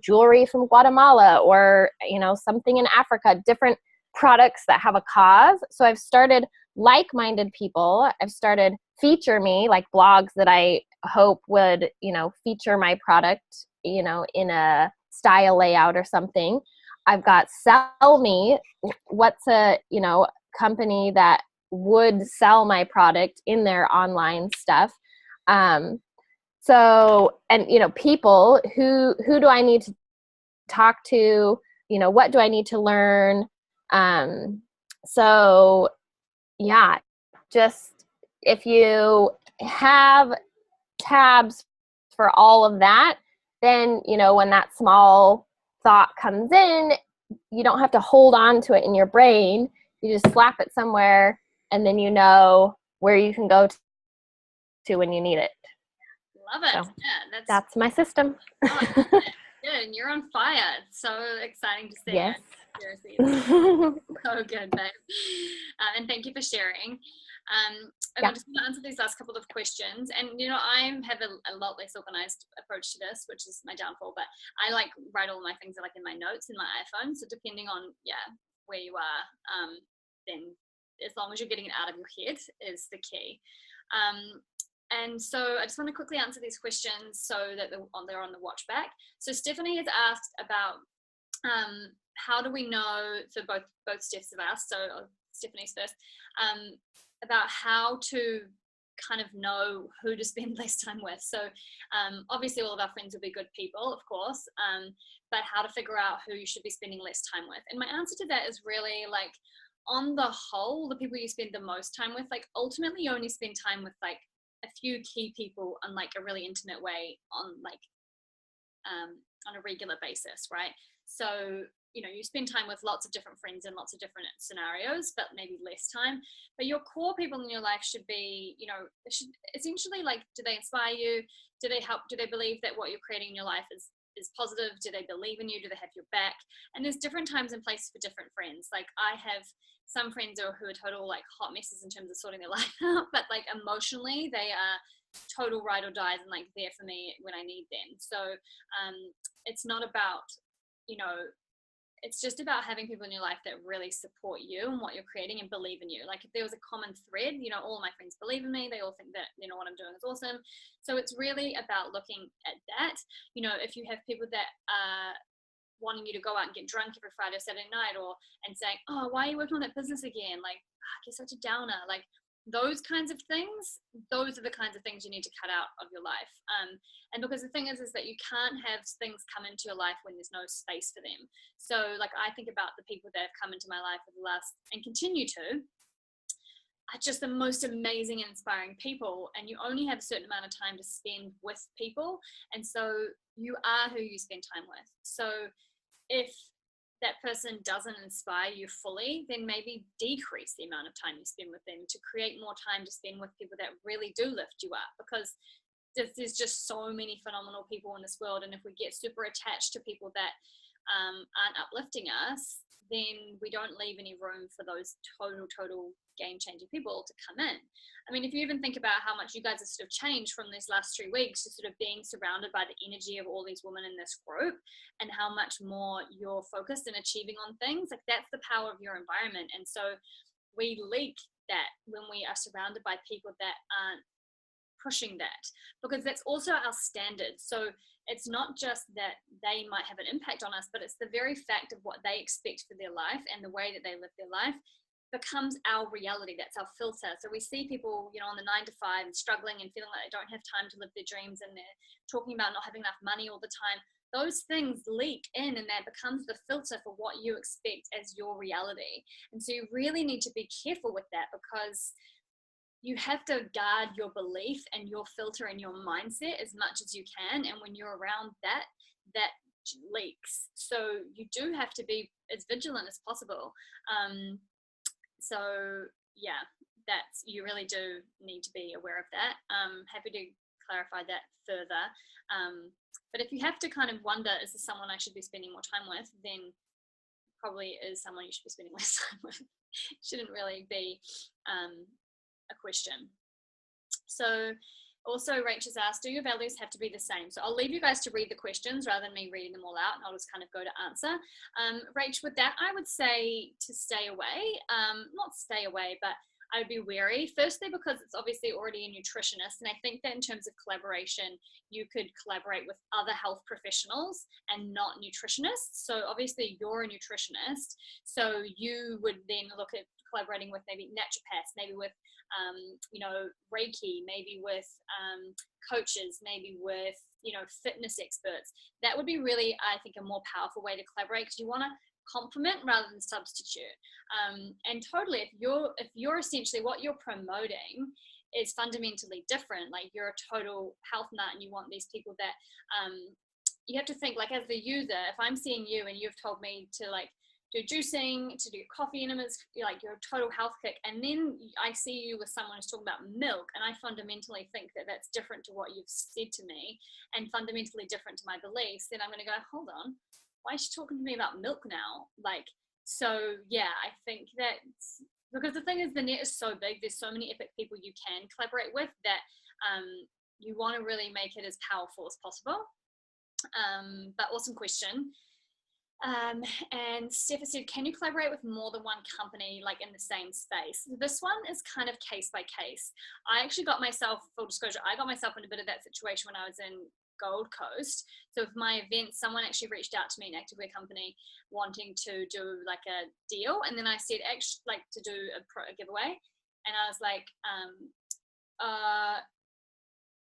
jewelry from Guatemala or, something in Africa, different products that have a cause. So I've started like-minded people. I've started feature me, like blogs that I hope would, feature my product, in a style layout or something. I've got sell me. What's a, company that would sell my product in their online stuff. So, and, people who do I need to talk to, what do I need to learn? So yeah, just if you have tabs for all of that, then, when that small thought comes in, you don't have to hold on to it in your brain. You just slap it somewhere and then where you can go to when you need it. Love it. So Yeah, that's my system. Oh, good, and you're on fire. It's so exciting to see. Yes. Seriously, it's so good, babe. And thank you for sharing. I just want to answer these last couple of questions. And, I have a lot less organized approach to this, which is my downfall, but I write all my things in my notes in my iPhone. So depending on, where you are, then as long as you're getting it out of your head is the key. And so I just want to quickly answer these questions so that they're on the watch back. So Stephanie has asked about how do we know, so both Stephs have asked, so Stephanie's first, about how to kind of know who to spend less time with. So obviously all of our friends will be good people, of course, but how to figure out who you should be spending less time with. And my answer to that is really on the whole, the people you spend the most time with, ultimately you only spend time with a few key people on a really intimate way on a regular basis, right? So you spend time with lots of different friends in lots of different scenarios, but maybe less time. But your core people in your life should be, should essentially do they inspire you? Do they help? Do they believe that what you're creating in your life is positive? Do they believe in you? Do they have your back? And there's different times and places for different friends. I have some friends who are total hot messes in terms of sorting their life out, but emotionally they are total ride or dies and there for me when I need them. So it's not about it's just about having people in your life that really support you and what you're creating and believe in you. Like if there was a common thread, you know, all of my friends believe in me. They all think that, you know, what I'm doing is awesome. So it's really about looking at that. You know, if you have people that are wanting you to go out and get drunk every Friday or Saturday night, and saying, oh, why are you working on that business again? Like, you're such a downer. Like those kinds of things, those are the kinds of things you need to cut out of your life. And because the thing is that you can't have things come into your life when there's no space for them. So like I think about the people that have come into my life over the last and continue to are just the most amazing and inspiring people, and you only have a certain amount of time to spend with people, and so you are who you spend time with. So if that person doesn't inspire you fully, then maybe decrease the amount of time you spend with them to create more time to spend with people that really do lift you up, because there's just so many phenomenal people in this world, and if we get super attached to people that aren't uplifting us, then we don't leave any room for those total game-changing people to come in. I mean, if you even think about how much you guys have sort of changed from these last 3 weeks to sort of being surrounded by the energy of all these women in this group, and how much more you're focused and achieving on things, like that's the power of your environment. And so we leak that when we are surrounded by people that aren't pushing that, because that's also our standard. So it's not just that they might have an impact on us, but it's the very fact of what they expect for their life and the way that they live their life becomes our reality. That's our filter. So we see people, you know, on the 9 to 5 and struggling and feeling like they don't have time to live their dreams, and they're talking about not having enough money all the time. Those things leak in, and that becomes the filter for what you expect as your reality. And so you really need to be careful with that, because you have to guard your belief and your filter and your mindset as much as you can. And when you're around that leaks. So you do have to be as vigilant as possible. So yeah, you really do need to be aware of that. Happy to clarify that further. But if you have to kind of wonder, is this someone I should be spending more time with, then probably is someone you should be spending less time with. Shouldn't really be a question. So also Rachel's asked, do your values have to be the same? So I'll leave you guys to read the questions rather than me reading them all out, and I'll just kind of go to answer. Rach, with that, I would say to stay away. Not stay away, but I would be wary. Firstly, because it's obviously already a nutritionist, and I think that in terms of collaboration, you could collaborate with other health professionals and not nutritionists. So obviously you're a nutritionist, so you would then look at collaborating with maybe naturopaths, maybe with you know, Reiki, maybe with coaches, maybe with, you know, fitness experts. That would be really, I think, a more powerful way to collaborate, because you want to complement rather than substitute. And totally, if you're essentially, what you're promoting is fundamentally different, like you're a total health nut and you want these people that you have to think, like, as the user, if I'm seeing you and you've told me to like do juicing, to do coffee enemas, like you're a total health kick, and then I see you with someone who's talking about milk, and I fundamentally think that that's different to what you've said to me and fundamentally different to my beliefs, then I'm going to go, hold on, why is she talking to me about milk now? Like, so yeah, I think that, because the thing is, the net is so big, there's so many epic people you can collaborate with, that you want to really make it as powerful as possible. But awesome question. And Steph said, can you collaborate with more than one company, like in the same space? This one is kind of case by case. I actually got myself, full disclosure, I got myself in a bit of that situation when I was in Gold Coast. So with my event, someone actually reached out to me, an activewear company, wanting to do like a deal, and then I said, actually, like, to do a giveaway, and I was like,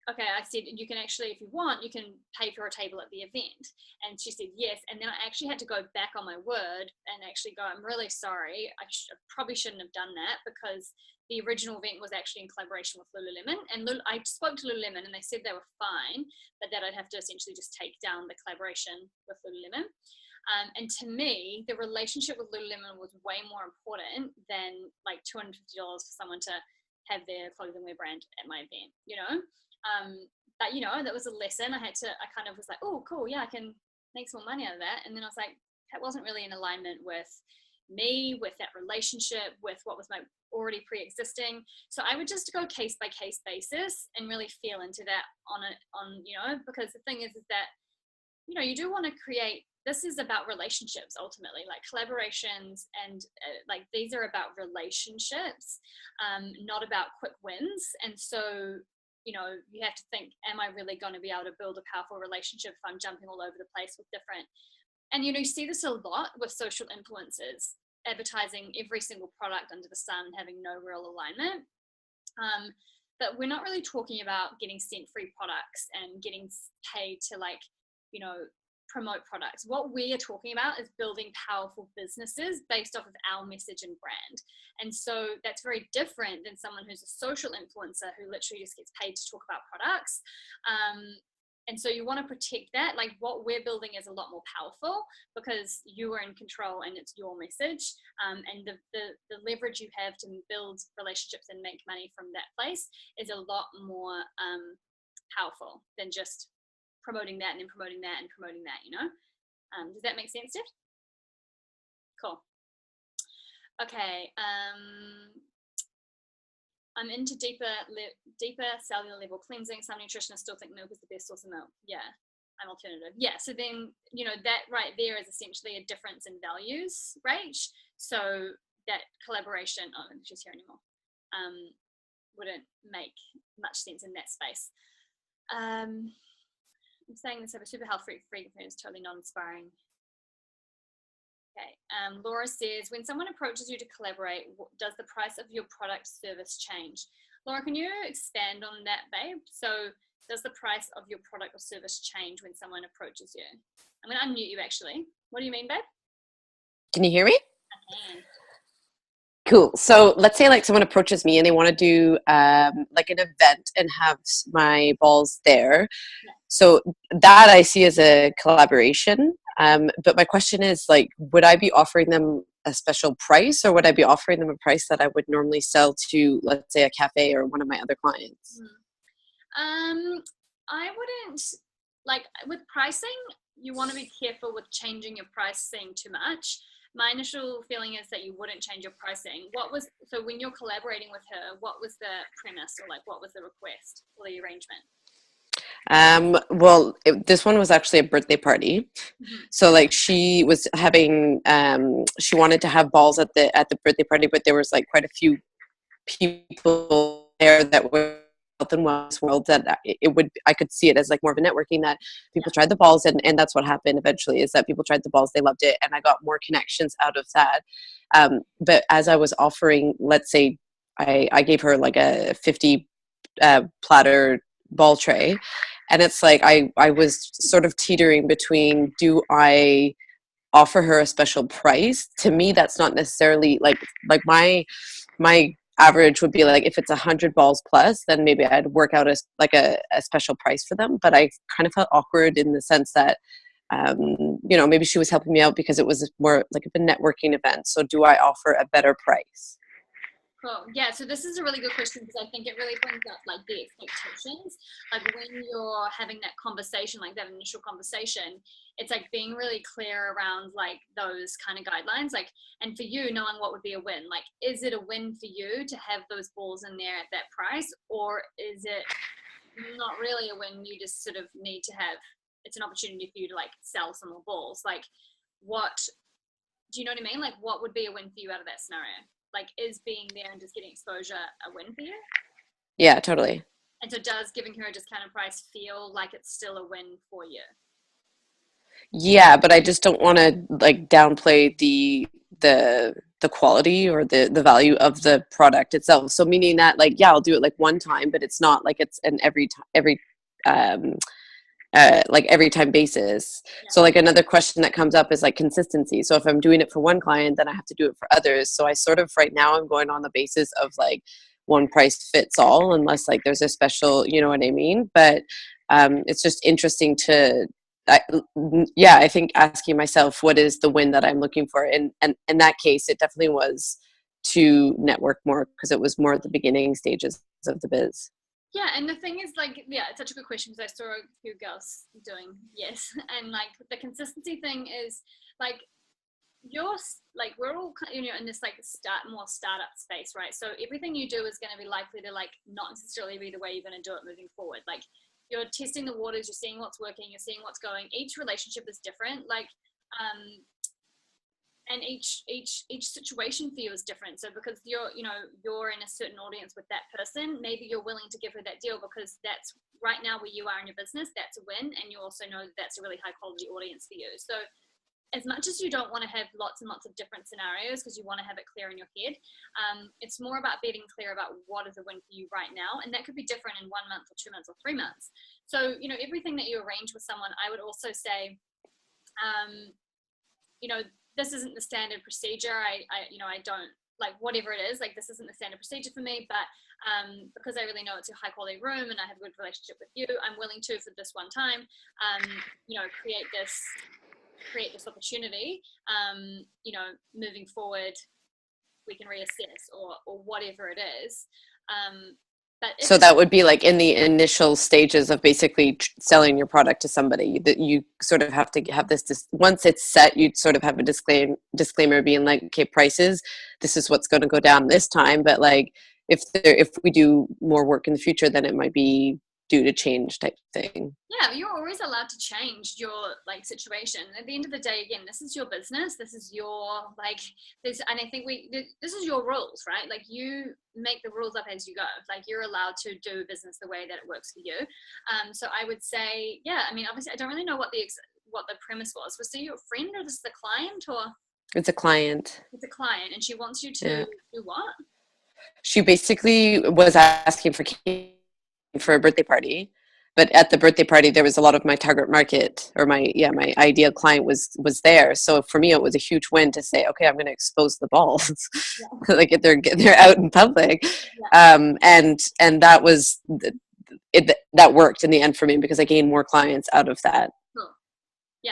okay, I said, you can actually, if you want, you can pay for a table at the event. And she said yes. And then I actually had to go back on my word and actually go, I'm really sorry. I probably shouldn't have done that, because the original event was actually in collaboration with Lululemon. And I spoke to Lululemon and they said they were fine, but that I'd have to essentially just take down the collaboration with Lululemon. And to me, the relationship with Lululemon was way more important than like $250 for someone to have their clothing wear brand at my event, you know? But you know, that was a lesson. I kind of was like, oh, cool. Yeah, I can make some more money out of that. And then I was like, that wasn't really in alignment with me, with that relationship, with what was my already pre-existing. So I would just go case by case basis and really feel into that on, you know, because the thing is that, you know, you do want to create this is about relationships ultimately, like collaborations, and like these are about relationships, not about quick wins. And so, you know, you have to think, am I really going to be able to build a powerful relationship if I'm jumping all over the place with different, and you know, you see this a lot with social influencers advertising every single product under the sun, having no real alignment. But we're not really talking about getting sent free products and getting paid to, like, you know, promote products. What we are talking about is building powerful businesses based off of our message and brand. And so that's very different than someone who's a social influencer who literally just gets paid to talk about products. And so you want to protect that. Like, what we're building is a lot more powerful because you are in control and it's your message. And the leverage you have to build relationships and make money from that place is a lot more powerful than just promoting that and then promoting that and promoting that, you know? Does that make sense, Steph? Cool. Okay. I'm into deeper cellular level cleansing. Some nutritionists still think milk is the best source of milk. Yeah, I'm alternative. Yeah, so then, you know, that right there is essentially a difference in values, right? So that collaboration, oh, I'm just here anymore, wouldn't make much sense in that space. I'm saying this over super health freak is totally not inspiring. Okay, Laura says, when someone approaches you to collaborate, does the price of your product service change? Laura, can you expand on that, babe? So does the price of your product or service change when someone approaches you? I'm going to unmute you, actually. What do you mean, babe? Can you hear me? I can. Cool. So let's say like someone approaches me and they want to do like an event and have my balls there. Yeah. So that I see as a collaboration. But my question is, like, would I be offering them a special price, or would I be offering them a price that I would normally sell to, let's say, a cafe or one of my other clients? I wouldn't, like, with pricing, you want to be careful with changing your pricing too much. My initial feeling is that you wouldn't change your pricing. So when you're collaborating with her, what was the premise, or like what was the request or the arrangement? Well, this one was actually a birthday party. Mm-hmm. So like she was having, she wanted to have balls at the birthday party, but there was like quite a few people there that were health and wellness world that I could see it as like more of a networking, that people tried the balls, and that's what happened eventually, is that people tried the balls, they loved it, and I got more connections out of that. But as I was offering, let's say I gave her like a 50 platter ball tray, and it's like I was sort of teetering between, do I offer her a special price? To me, that's not necessarily like my average would be like, if it's 100 balls plus, then maybe I'd work out a special price for them. But I kind of felt awkward in the sense that you know, maybe she was helping me out because it was more like a networking event. So do I offer a better price? Cool. Yeah, so this is a really good question, because I think it really brings up like the expectations. Like when you're having that conversation, like that initial conversation, it's like being really clear around like those kind of guidelines. Like, and for you, knowing what would be a win. Like, is it a win for you to have those balls in there at that price, or is it not really a win? You just sort of need to have, it's an opportunity for you to like sell some more balls. Like, what do you know what I mean? Like, what would be a win for you out of that scenario? Like, is being there and just getting exposure a win for you? Yeah, totally. And so does giving her a discounted price feel like it's still a win for you? Yeah, but I just don't want to like downplay the quality or the value of the product itself. So meaning that, like, yeah, I'll do it like one time, but it's not like it's an every time basis. Yeah. So like another question that comes up is like consistency. So if I'm doing it for one client, then I have to do it for others. So I sort of right now I'm going on the basis of like one price fits all, unless like there's a special, you know what I mean? But it's just interesting to, I think asking myself, what is the win that I'm looking for? And in that case, it definitely was to network more, because it was more at the beginning stages of the biz. Yeah, and the thing is, like, yeah, it's such a good question, because I saw a few girls doing yes, and like the consistency thing is like, you're like, we're all, you know, in this like more startup space, right? So everything you do is going to be likely to like not necessarily be the way you're going to do it moving forward. Like, you're testing the waters, you're seeing what's working, you're seeing what's going. Each relationship is different. Like, and each situation for you is different. So because you're in a certain audience with that person, maybe you're willing to give her that deal because that's right now where you are in your business, that's a win, and you also know that that's a really high quality audience for you. So as much as you don't want to have lots and lots of different scenarios because you want to have it clear in your head, it's more about being clear about what is a win for you right now, and that could be different in 1 month or 2 months or 3 months. So everything that you arrange with someone, I would also say, this isn't the standard procedure. I don't like whatever it is. Like, this isn't the standard procedure for me, but because I really know it's a high quality room and I have a good relationship with you, I'm willing to, for this one time, create this opportunity. Moving forward, we can reassess or whatever it is. So that would be like in the initial stages of basically selling your product to somebody, that you sort of have to have this once it's set, you'd sort of have a disclaimer being like, okay, prices, this is what's going to go down this time. But like, if we do more work in the future, then it might be due to change type thing. Yeah, you're always allowed to change your situation. At the end of the day, again, this is your business. This is your and I think this is your rules, right? Like, you make the rules up as you go. Like, you're allowed to do business the way that it works for you. So I would say, yeah. I mean, obviously, I don't really know what the premise was. Was he your friend or this is the client or? It's a client. It's a client, and she wants you to do what? She basically was asking for a birthday party, but at the birthday party there was a lot of my target market, or my ideal client was there. So for me it was a huge win to say, okay, I'm going to expose the balls. Yeah. Like, they're out in public. Yeah. And that was that worked in the end for me because I gained more clients out of that. Cool.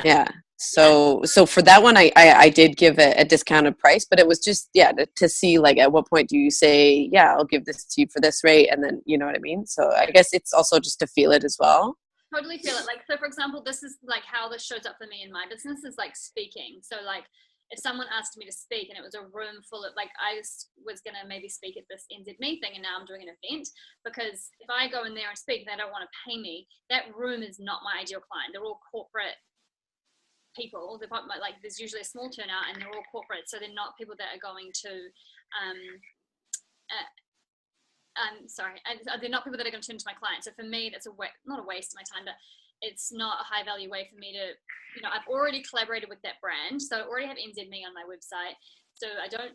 Yeah. So for that one, I did give a discounted price, but it was just, to see, like, at what point do you say, I'll give this to you for this rate, and then, you know what I mean? So I guess it's also just to feel it as well. Totally feel it. Like, so for example, this is like how this shows up for me in my business is like speaking. So like, if someone asked me to speak and it was a room full of, like, I was going to maybe speak at this NZME thing and now I'm doing an event, because if I go in there and speak and they don't want to pay me, that room is not my ideal client. They're all corporate people. Like, there's usually a small turnout and they're all corporate, so they're not people that are going to they're not people that are going to turn to my clients. So for me, that's not a waste of my time, but it's not a high value way for me to, I've already collaborated with that brand, so I already have NZME on my website. So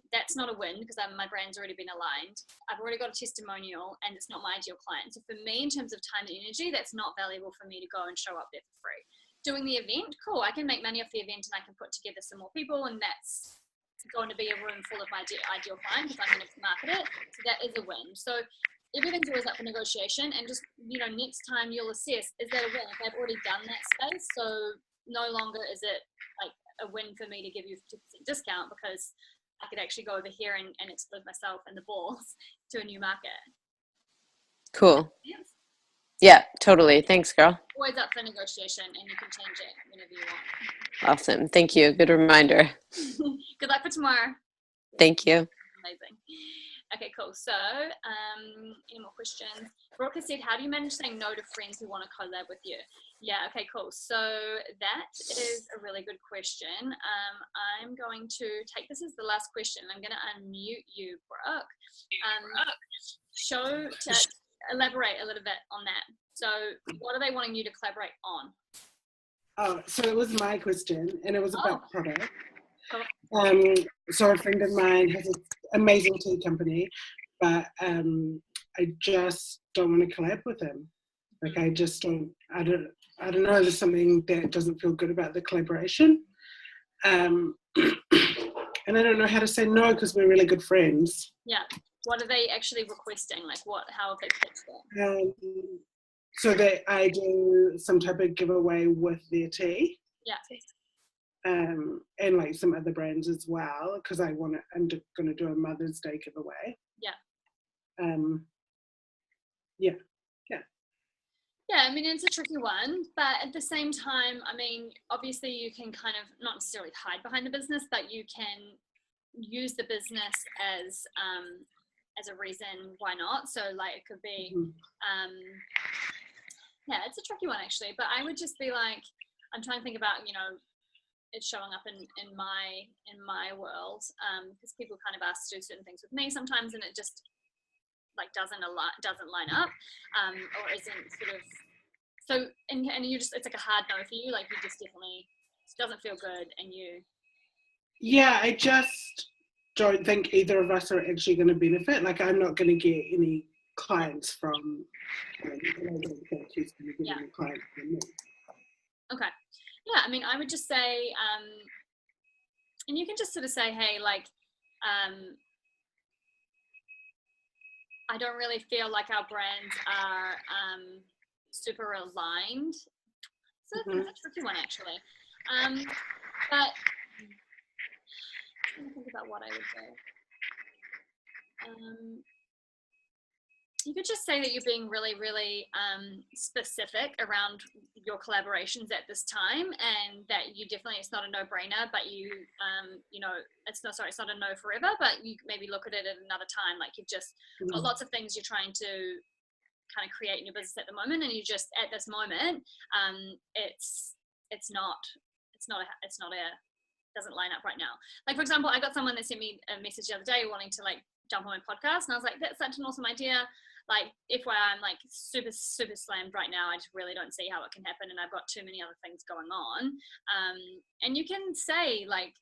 that's not a win because my brand's already been aligned. I've already got a testimonial and it's not my ideal client. So for me, in terms of time and energy, that's not valuable for me to go and show up there for free. Doing the event, cool, I can make money off the event and I can put together some more people, and that's going to be a room full of my ideal client because I'm going to market it. So that is a win. So everything's always up for negotiation, and just, next time you'll assess, is that a win? If I've already done that space, so no longer is it like a win for me to give you 50% discount because I could actually go over here and expose myself and the balls to a new market. Cool. Yes. Yeah, totally. Thanks, girl. Always up for negotiation, and you can change it whenever you want. Awesome. Thank you. Good reminder. Good luck for tomorrow. Thank you. Amazing. Okay, cool. So, any more questions? Brooke has said, how do you manage saying no to friends who want to collab with you? Yeah, okay, cool. So that is a really good question. I'm going to take this as the last question. I'm going to unmute you, Brooke. Elaborate a little bit on that. So what are they wanting you to collaborate on? Oh, so it was my question, and it was about product. Cool. So a friend of mine has an amazing tea company, but I just don't want to collab with him. Like, I don't know, there's something that doesn't feel good about the collaboration. And I don't know how to say no because we're really good friends. Yeah. What are they actually requesting? Like, how have they pitched that? So that I do some type of giveaway with their tea. Yeah. And like some other brands as well, because I'm going to do a Mother's Day giveaway. Yeah. Yeah, I mean, it's a tricky one, but at the same time, I mean, obviously you can kind of not necessarily hide behind the business, but you can use the business as a reason why not. So like, it could be, yeah, it's a tricky one actually, but I would just be like, I'm trying to think about, it's showing up in my world, because people kind of ask to do certain things with me sometimes, and it just like doesn't line up, or isn't sort of so. And you just, it's like a hard no for you. Like you just definitely, it doesn't feel good, and you. Yeah, I just don't think either of us are actually going to benefit. Like, I'm not going to get any clients from and I don't think he's going to get any clients from me. Okay. Yeah, I mean, I would just say, and you can just sort of say, hey, like, I don't really feel like our brands are super aligned. So that's a tricky one, actually. But I'm trying to think about what I would do. You could just say that you're being really, really specific around your collaborations at this time, and that you definitely, it's not a no-brainer, but you, you know, it's not a no forever, but you maybe look at it at another time. Like you've just got lots of things you're trying to kind of create in your business at the moment, and you just, at this moment, it's not doesn't line up right now. Like, for example, I got someone that sent me a message the other day wanting to like jump on my podcast, and I was like, that's such an awesome idea. Like, FYI, I'm like super slammed right now. I just really don't see how it can happen, and I've got too many other things going on. And you can say like,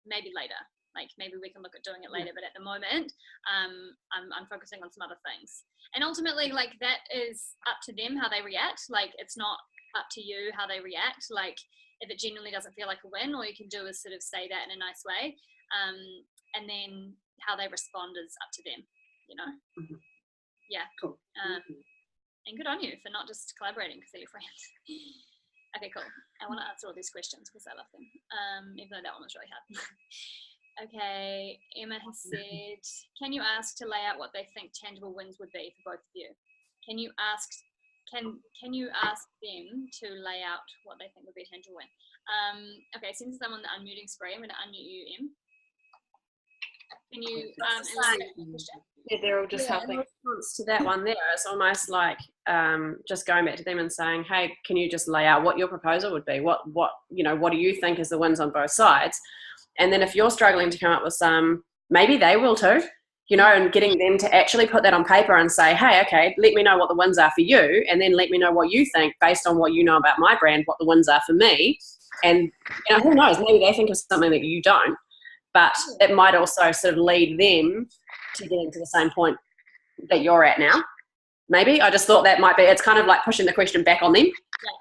maybe later, like maybe we can look at doing it later, but at the moment, I'm focusing on some other things. And ultimately, like, that is up to them how they react. Like, it's not up to you how they react. Like, if it genuinely doesn't feel like a win, all you can do is sort of say that in a nice way, and then how they respond is up to them, you know. Yeah. Cool. And good on you for not just collaborating because they're your friends. Okay, cool. I want to answer all these questions because I love them, even though that one was really hard. Okay, Emma has said, can you ask to lay out what they think tangible wins would be for both of you? Can you ask them to lay out what they think would be a tangible win? Okay, since I'm on the unmuting spree, I'm going to unmute you, Em. Can you yeah, they're all just helping. In response to that one there, it's almost like just going back to them and saying, hey, can you just lay out what your proposal would be? What do you think is the wins on both sides? And then if you're struggling to come up with some, maybe they will too, you know, and getting them to actually put that on paper and say, hey, okay, let me know what the wins are for you, and then let me know what you think based on what you know about my brand, what the wins are for me. And, you know, who knows, maybe they think of something that you don't. But it might also sort of lead them to getting to the same point that you're at now. Maybe. I just thought that might be, it's kind of like pushing the question back on them. Yeah,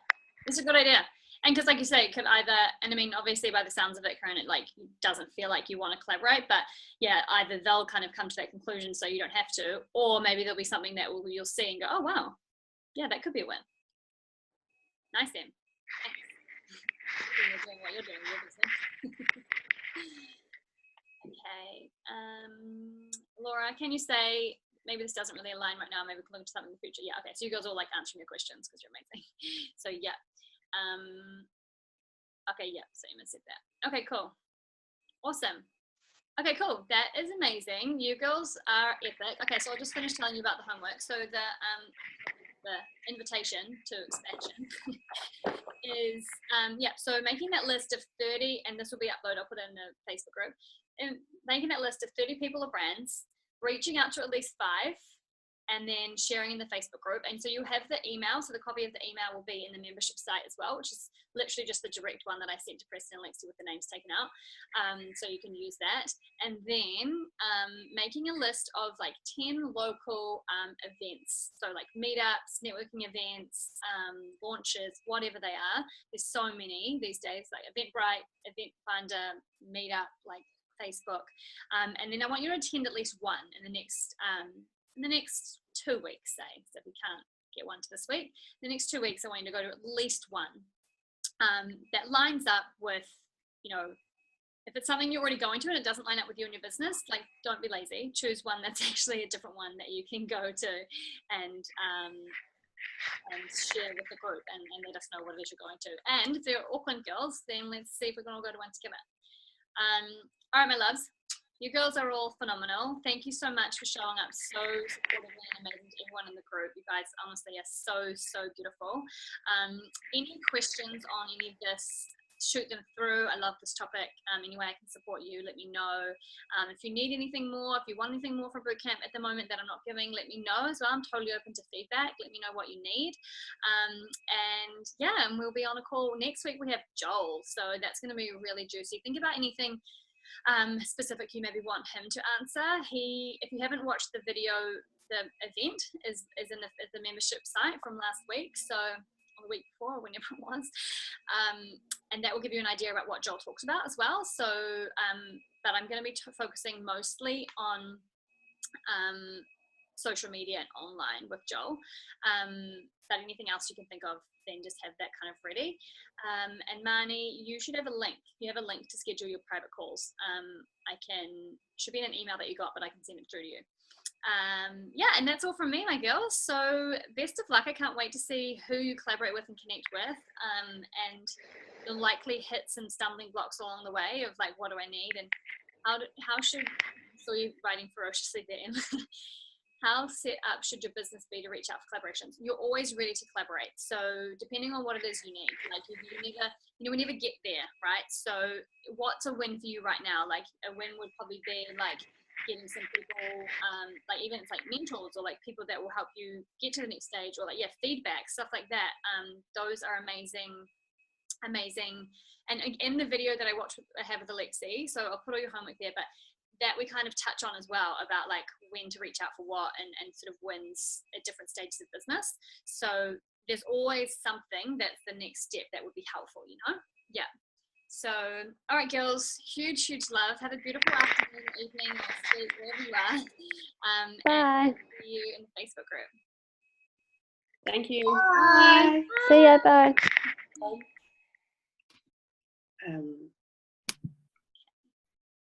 it's a good idea. And because like you say, it could either, and I mean, obviously by the sounds of it, Karen, it like doesn't feel like you want to collaborate, but yeah, either they'll kind of come to that conclusion so you don't have to, or maybe there'll be something that you'll see and go, oh, wow, yeah, that could be a win. Nice, then. Thanks. You're doing what you're doing in your business. Okay, Laura, can you say, maybe this doesn't really align right now, maybe we can look into something in the future. Yeah, okay, so you guys all like answering your questions because you're amazing. So yeah, okay, yeah, so Emma said that. Okay, cool, awesome. Okay, cool, that is amazing. You girls are epic. Okay, so I'll just finish telling you about the homework. So the invitation to expansion is, so making that list of 30, and this will be uploaded, I'll put it in the Facebook group, and making that list of 30 people or brands, reaching out to at least 5, and then sharing in the Facebook group. And so you have the email, so the copy of the email will be in the membership site as well, which is literally just the direct one that I sent to Preston and Lexi with the names taken out. So you can use that. And then making a list of like 10 local events. So like meetups, networking events, launches, whatever they are. There's so many these days, like Eventbrite, Event Finder, Meetup, like Facebook. And then I want you to attend at least one in the next 2 weeks, say. So if you can't get one to this week, the next 2 weeks I want you to go to at least one that lines up with, you know, if it's something you're already going to and it doesn't line up with you and your business, like, don't be lazy. Choose one that's actually a different one that you can go to and share with the group and let us know what it is you're going to. And if they're Auckland girls, then let's see if we can all go to one together. All right, my loves. You girls are all phenomenal. Thank you so much for showing up so supportively and amazing to everyone in the group. You guys honestly are so beautiful. Any questions on any of this shoot them through. I love this topic. Any way I can support you, let me know. If you need anything more, if you want anything more from bootcamp at the moment that I'm not giving, let me know as well. I'm totally open to feedback. Let me know what you need. And yeah, and we'll be on a call next week. We have Joel, so that's going to be really juicy. Think about anything specific you maybe want him to answer. If you haven't watched the video, the event is in the membership site from last week, so or the week before, or whenever it was, and that will give you an idea about what Joel talks about as well. So but I'm going to be focusing mostly on social media and online with Joel, but anything else you can think of, then just have that kind of ready. And Marnie, you should have a link. You have a link to schedule your private calls. Should be in an email that you got, but I can send it through to you. Yeah, and that's all from me, my girls. So best of luck. I can't wait to see who you collaborate with and connect with, and you'll likely hit some stumbling blocks along the way of like, what do I need, and how should, so you writing ferociously there, how set up should your business be to reach out for collaborations? You're always ready to collaborate. So depending on what it is you need, like we never get there, right? So what's a win for you right now? Like a win would probably be like getting some people, like even it's like mentors or like people that will help you get to the next stage, or like, yeah, feedback, stuff like that. Those are amazing. And in the video that I have with Alexi, so I'll put all your homework there, but that we kind of touch on as well about like when to reach out for what, and sort of wins at different stages of business. So there's always something that's the next step that would be helpful, you know? Yeah. So, all right, girls, huge love. Have a beautiful afternoon, evening, or sleep, wherever you are. Bye. And see you in the Facebook group. Thank you. Bye. See ya. Bye. Um,